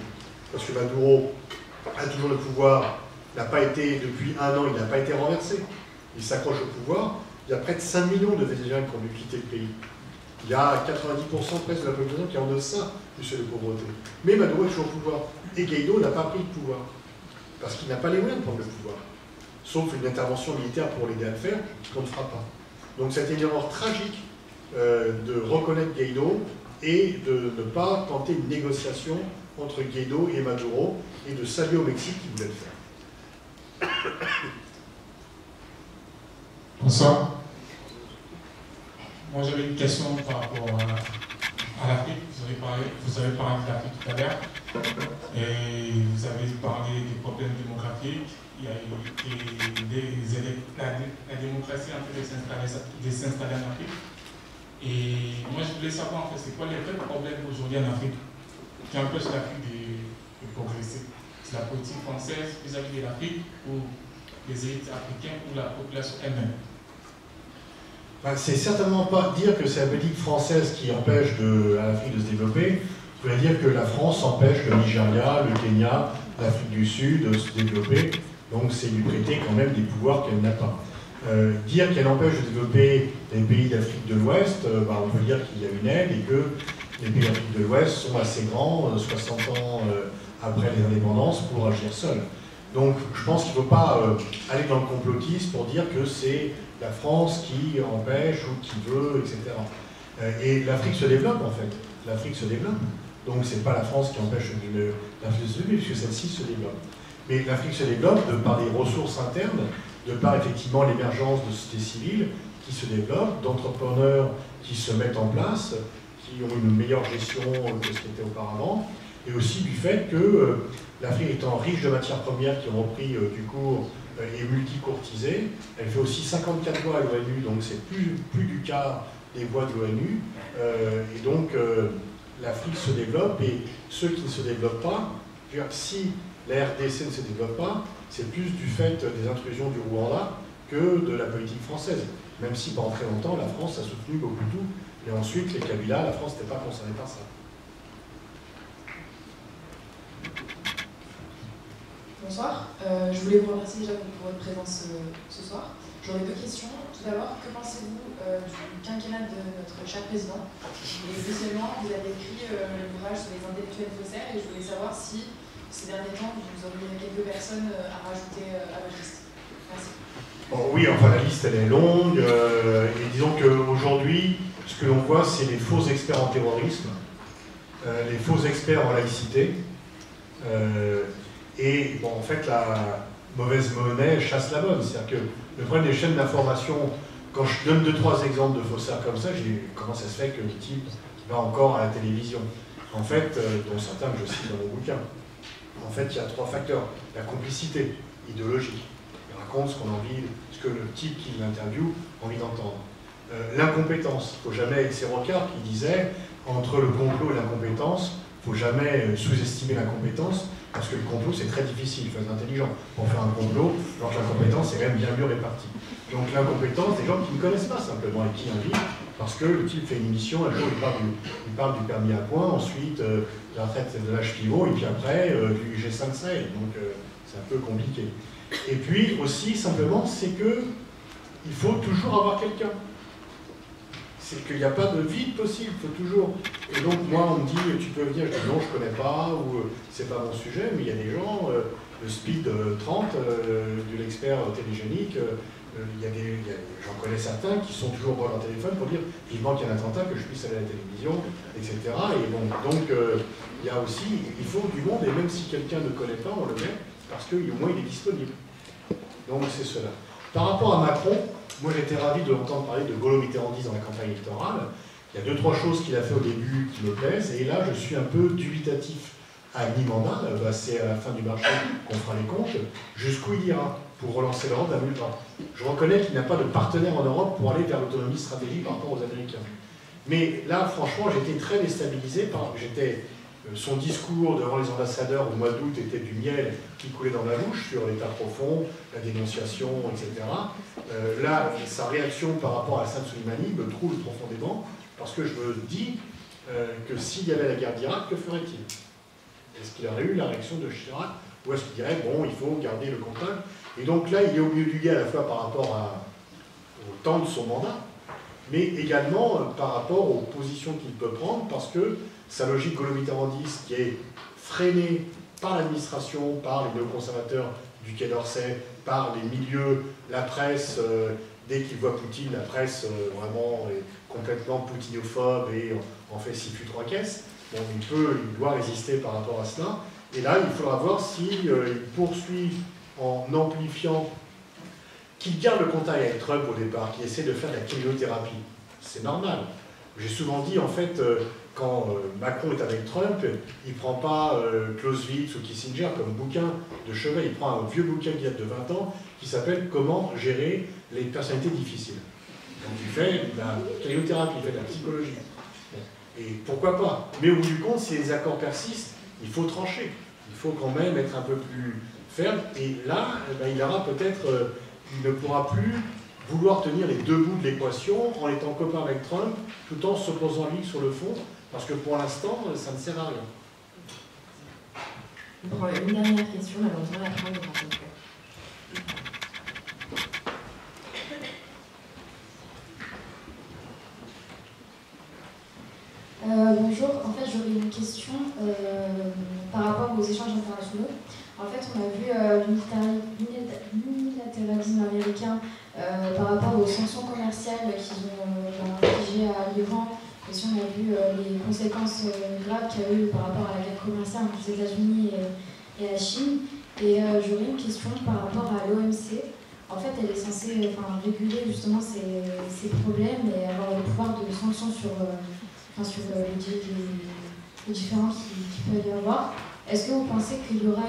Parce que Maduro a toujours le pouvoir, n'a pas été, depuis un an, il n'a pas été renversé. Il s'accroche au pouvoir. Il y a près de 5 millions de Vénézuéliens qui ont dû quitter le pays. Il y a 90% presque de la population qui est en deçà du seuil de pauvreté. Mais Maduro est toujours au pouvoir. Et Guaidó n'a pas pris le pouvoir. Parce qu'il n'a pas les moyens de prendre le pouvoir. Sauf une intervention militaire pour l'aider à le faire, qu'on ne fera pas. Donc c'était une erreur tragique de reconnaître Guaidó et de ne pas tenter une négociation entre Guaidó et Maduro et de s'allier au Mexique qui voulait le faire. Bonsoir. Moi j'avais une question par rapport à l'Afrique. Vous avez parlé de l'Afrique tout à l'heure. Et vous avez parlé des problèmes démographiques. Il y a eu la démocratie en train de s'installer en Afrique. Et moi, je voulais savoir, en fait, c'est quoi les vrais problèmes aujourd'hui en Afrique qui empêchent l'Afrique de progresser? C'est la politique française vis-à-vis de l'Afrique ou les élites africaines ou la population elle-même? C'est certainement pas dire que c'est la politique française qui empêche à l'Afrique de se développer. Vous pouvez dire que la France empêche le Nigeria, le Kenya, l'Afrique du Sud de se développer. Donc c'est lui prêter quand même des pouvoirs qu'elle n'a pas. Dire qu'elle empêche de développer les pays d'Afrique de l'Ouest, on peut dire qu'il y a une aide et que les pays d'Afrique de l'Ouest sont assez grands, 60 ans après les indépendances, pour agir seuls. Donc je pense qu'il ne faut pas aller dans le complotisme pour dire que c'est la France qui empêche ou qui veut, etc. Et l'Afrique se développe en fait. L'Afrique se développe. Donc c'est pas la France qui empêche l'Afrique de se développer, puisque celle-ci se développe. Mais l'Afrique se développe de par des ressources internes, de par effectivement l'émergence de sociétés civiles qui se développent, d'entrepreneurs qui se mettent en place, qui ont une meilleure gestion que ce qui était auparavant, et aussi du fait que l'Afrique étant riche de matières premières qui ont repris du cours et multi-courtisées, elle fait aussi 54 voix à l'ONU, donc c'est plus du quart des voix de l'ONU, et donc l'Afrique se développe, et ceux qui ne se développent pas, je veux dire, si la RDC ne se développe pas, c'est plus du fait des intrusions du Rwanda que de la politique française. Même si pendant très longtemps, la France a soutenu beaucoup tout, et ensuite les Kabila, la France n'était pas concernée par ça. Bonsoir, je voulais vous remercier déjà pour votre présence ce soir. J'aurais deux questions. Tout d'abord, que pensez-vous du quinquennat de notre cher président? Et deuxièmement, vous avez écrit l'ouvrage sur les intellectuels faussaires et je voulais savoir si ces derniers temps vous auriez quelques personnes à rajouter à votre liste. Merci. Bon, oui, enfin la liste elle est longue et disons qu'aujourd'hui, ce que l'on voit, c'est les faux experts en terrorisme, les faux experts en laïcité. Et bon, en fait, la mauvaise monnaie chasse la bonne. C'est-à-dire que le problème des chaînes d'information, quand je donne 2-3 exemples de faussaires comme ça, comment ça se fait que le type va encore à la télévision? En fait, dont certains que je cite dans mon bouquin. En fait, il y a 3 facteurs. La complicité idéologique. Il raconte ce que le type qui l'interviewe a envie d'entendre. L'incompétence. Il ne faut jamais, c'est Rocard qui disait, entre le complot et l'incompétence, il ne faut jamais sous-estimer l'incompétence, parce que le complot c'est très difficile, il faut être intelligent pour faire un complot, alors que l'incompétence est quand même bien mieux répartie. Donc l'incompétence des gens qui ne connaissent pas simplement et qui invitent, parce que le type fait une émission, un jour il parle du permis à points, ensuite de la retraite de l'âge pivot, et puis après du G5 Sahel, donc c'est un peu compliqué. Et puis aussi simplement c'est que il faut toujours avoir quelqu'un. C'est qu'il n'y a pas de vide possible, il faut toujours. Et donc moi on me dit, tu peux venir, je dis non, je ne connais pas, ou c'est pas mon sujet, mais il y a des gens, le Speed 30, de l'expert télégénique, j'en connais certains qui sont toujours dans leur téléphone pour dire, vivement qu'il y a un attentat, que je puisse aller à la télévision, etc. Et bon, donc il y a aussi, il faut du monde, et même si quelqu'un ne connaît pas, on le met, parce qu'au moins il est disponible. Donc c'est cela. Par rapport à Macron, moi j'étais ravi de l'entendre parler de Gaulois-Mitterrandisme dans la campagne électorale. Il y a 2-3 choses qu'il a fait au début qui me plaisent, et là je suis un peu dubitatif à mi-mandat, c'est à la fin du marché qu'on fera les comptes, jusqu'où il ira pour relancer l'Europe d'un temps. Je reconnais qu'il n'a pas de partenaire en Europe pour aller vers l'autonomie stratégique par rapport aux Américains. Mais là, franchement, j'étais très déstabilisé par son discours devant les ambassadeurs au mois d'août était du miel qui coulait dans la bouche sur l'état profond, la dénonciation, etc. Là, sa réaction par rapport à Hassan Soleimani me trouble profondément, parce que je me dis que s'il y avait la guerre d'Irak, que ferait-il? Est-ce qu'il aurait eu la réaction de Chirac, ou est-ce qu'il dirait, bon, il faut garder le contact? Et donc là, il est au milieu du guet à la fois par rapport au temps de son mandat, mais également par rapport aux positions qu'il peut prendre, parce que sa logique gaulo-mitterrandiste qui est freinée par l'administration, par les néoconservateurs du Quai d'Orsay, par les milieux, la presse, dès qu'il voit Poutine, la presse vraiment est complètement poutinophobe et en fait s'il fut 3 caisses. Bon, il doit résister par rapport à cela. Et là, il faudra voir s'il poursuit en amplifiant, qu'il garde le contact avec Trump au départ, qu'il essaie de faire de la chimiothérapie. C'est normal. J'ai souvent dit, en fait, quand Macron est avec Trump, il ne prend pas Clausewitz ou Kissinger comme bouquin de chevet, il prend un vieux bouquin qui date de 20 ans qui s'appelle « Comment gérer les personnalités difficiles ». Donc il fait de la cryothérapie, il fait de la psychologie. Et pourquoi pas? Mais au bout du compte, si les accords persistent, il faut trancher. Il faut quand même être un peu plus ferme. Et là, il aura peut-être, il ne pourra plus vouloir tenir les deux bouts de l'équation en étant copain avec Trump, tout en s'opposant à lui sur le fond, parce que pour l'instant, ça ne sert à rien. On prend une dernière question, malheureusement, la fin de bonjour, en fait j'aurais une question par rapport aux échanges internationaux. En fait on a vu l'unilatéralisme américain par rapport aux sanctions commerciales qu'ils ont infligées à l'Iran. Aussi on a vu les conséquences graves qu'il y a eu par rapport à la guerre commerciale entre les États-Unis et la Chine. Et j'aurais une question par rapport à l'OMC. En fait elle est censée réguler justement ces problèmes et avoir le pouvoir de sanction sur les différents qui peuvent y avoir. Est-ce que vous pensez qu'il y aura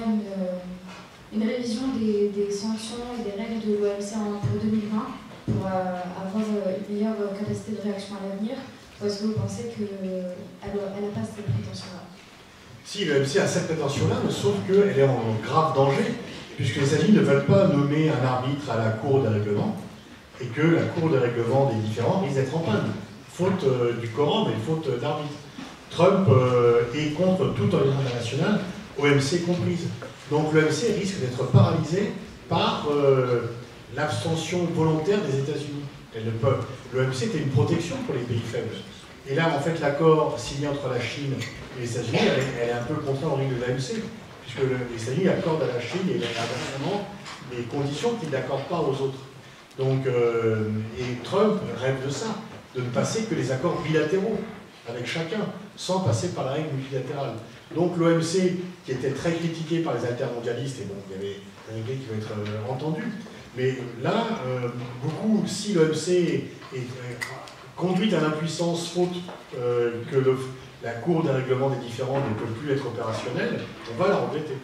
une révision des sanctions et des règles de l'OMC pour 2020 pour avoir une meilleure capacité de réaction à l'avenir? Ou est-ce que vous pensez qu'elle n'a pas cette prétention-là? Si, l'OMC a cette prétention-là, mais sauf qu'elle est en grave danger, puisque les États-Unis ne veulent pas nommer un arbitre à la Cour des règlements, et que la Cour des règlements des différends risque d'être en panne. Faute du quorum et faute d'arbitre. Trump est contre toute organisation internationale, OMC comprise. Donc l'OMC risque d'être paralysé par l'abstention volontaire des États-Unis. L'OMC était une protection pour les pays faibles. Et là, en fait, l'accord signé entre la Chine et les États-Unis, elle est un peu contraire aux règles de l'OMC, puisque les États-Unis accordent à la Chine et vraiment les conditions qu'ils n'accordent pas aux autres. Donc, et Trump rêve de ça, de ne passer que les accords bilatéraux avec chacun, sans passer par la règle multilatérale. Donc l'OMC, qui était très critiqué par les altermondialistes, et bon, il y avait des règles qui vont être entendues, mais là, si l'OMC est conduite à l'impuissance faute que la Cour des règlements des différends ne peut plus être opérationnelle, on va la regretter.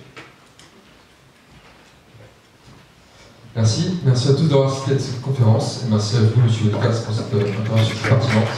Merci à tous d'avoir assisté à cette conférence et merci à vous, M. Lucas, pour cette intervention pertinente.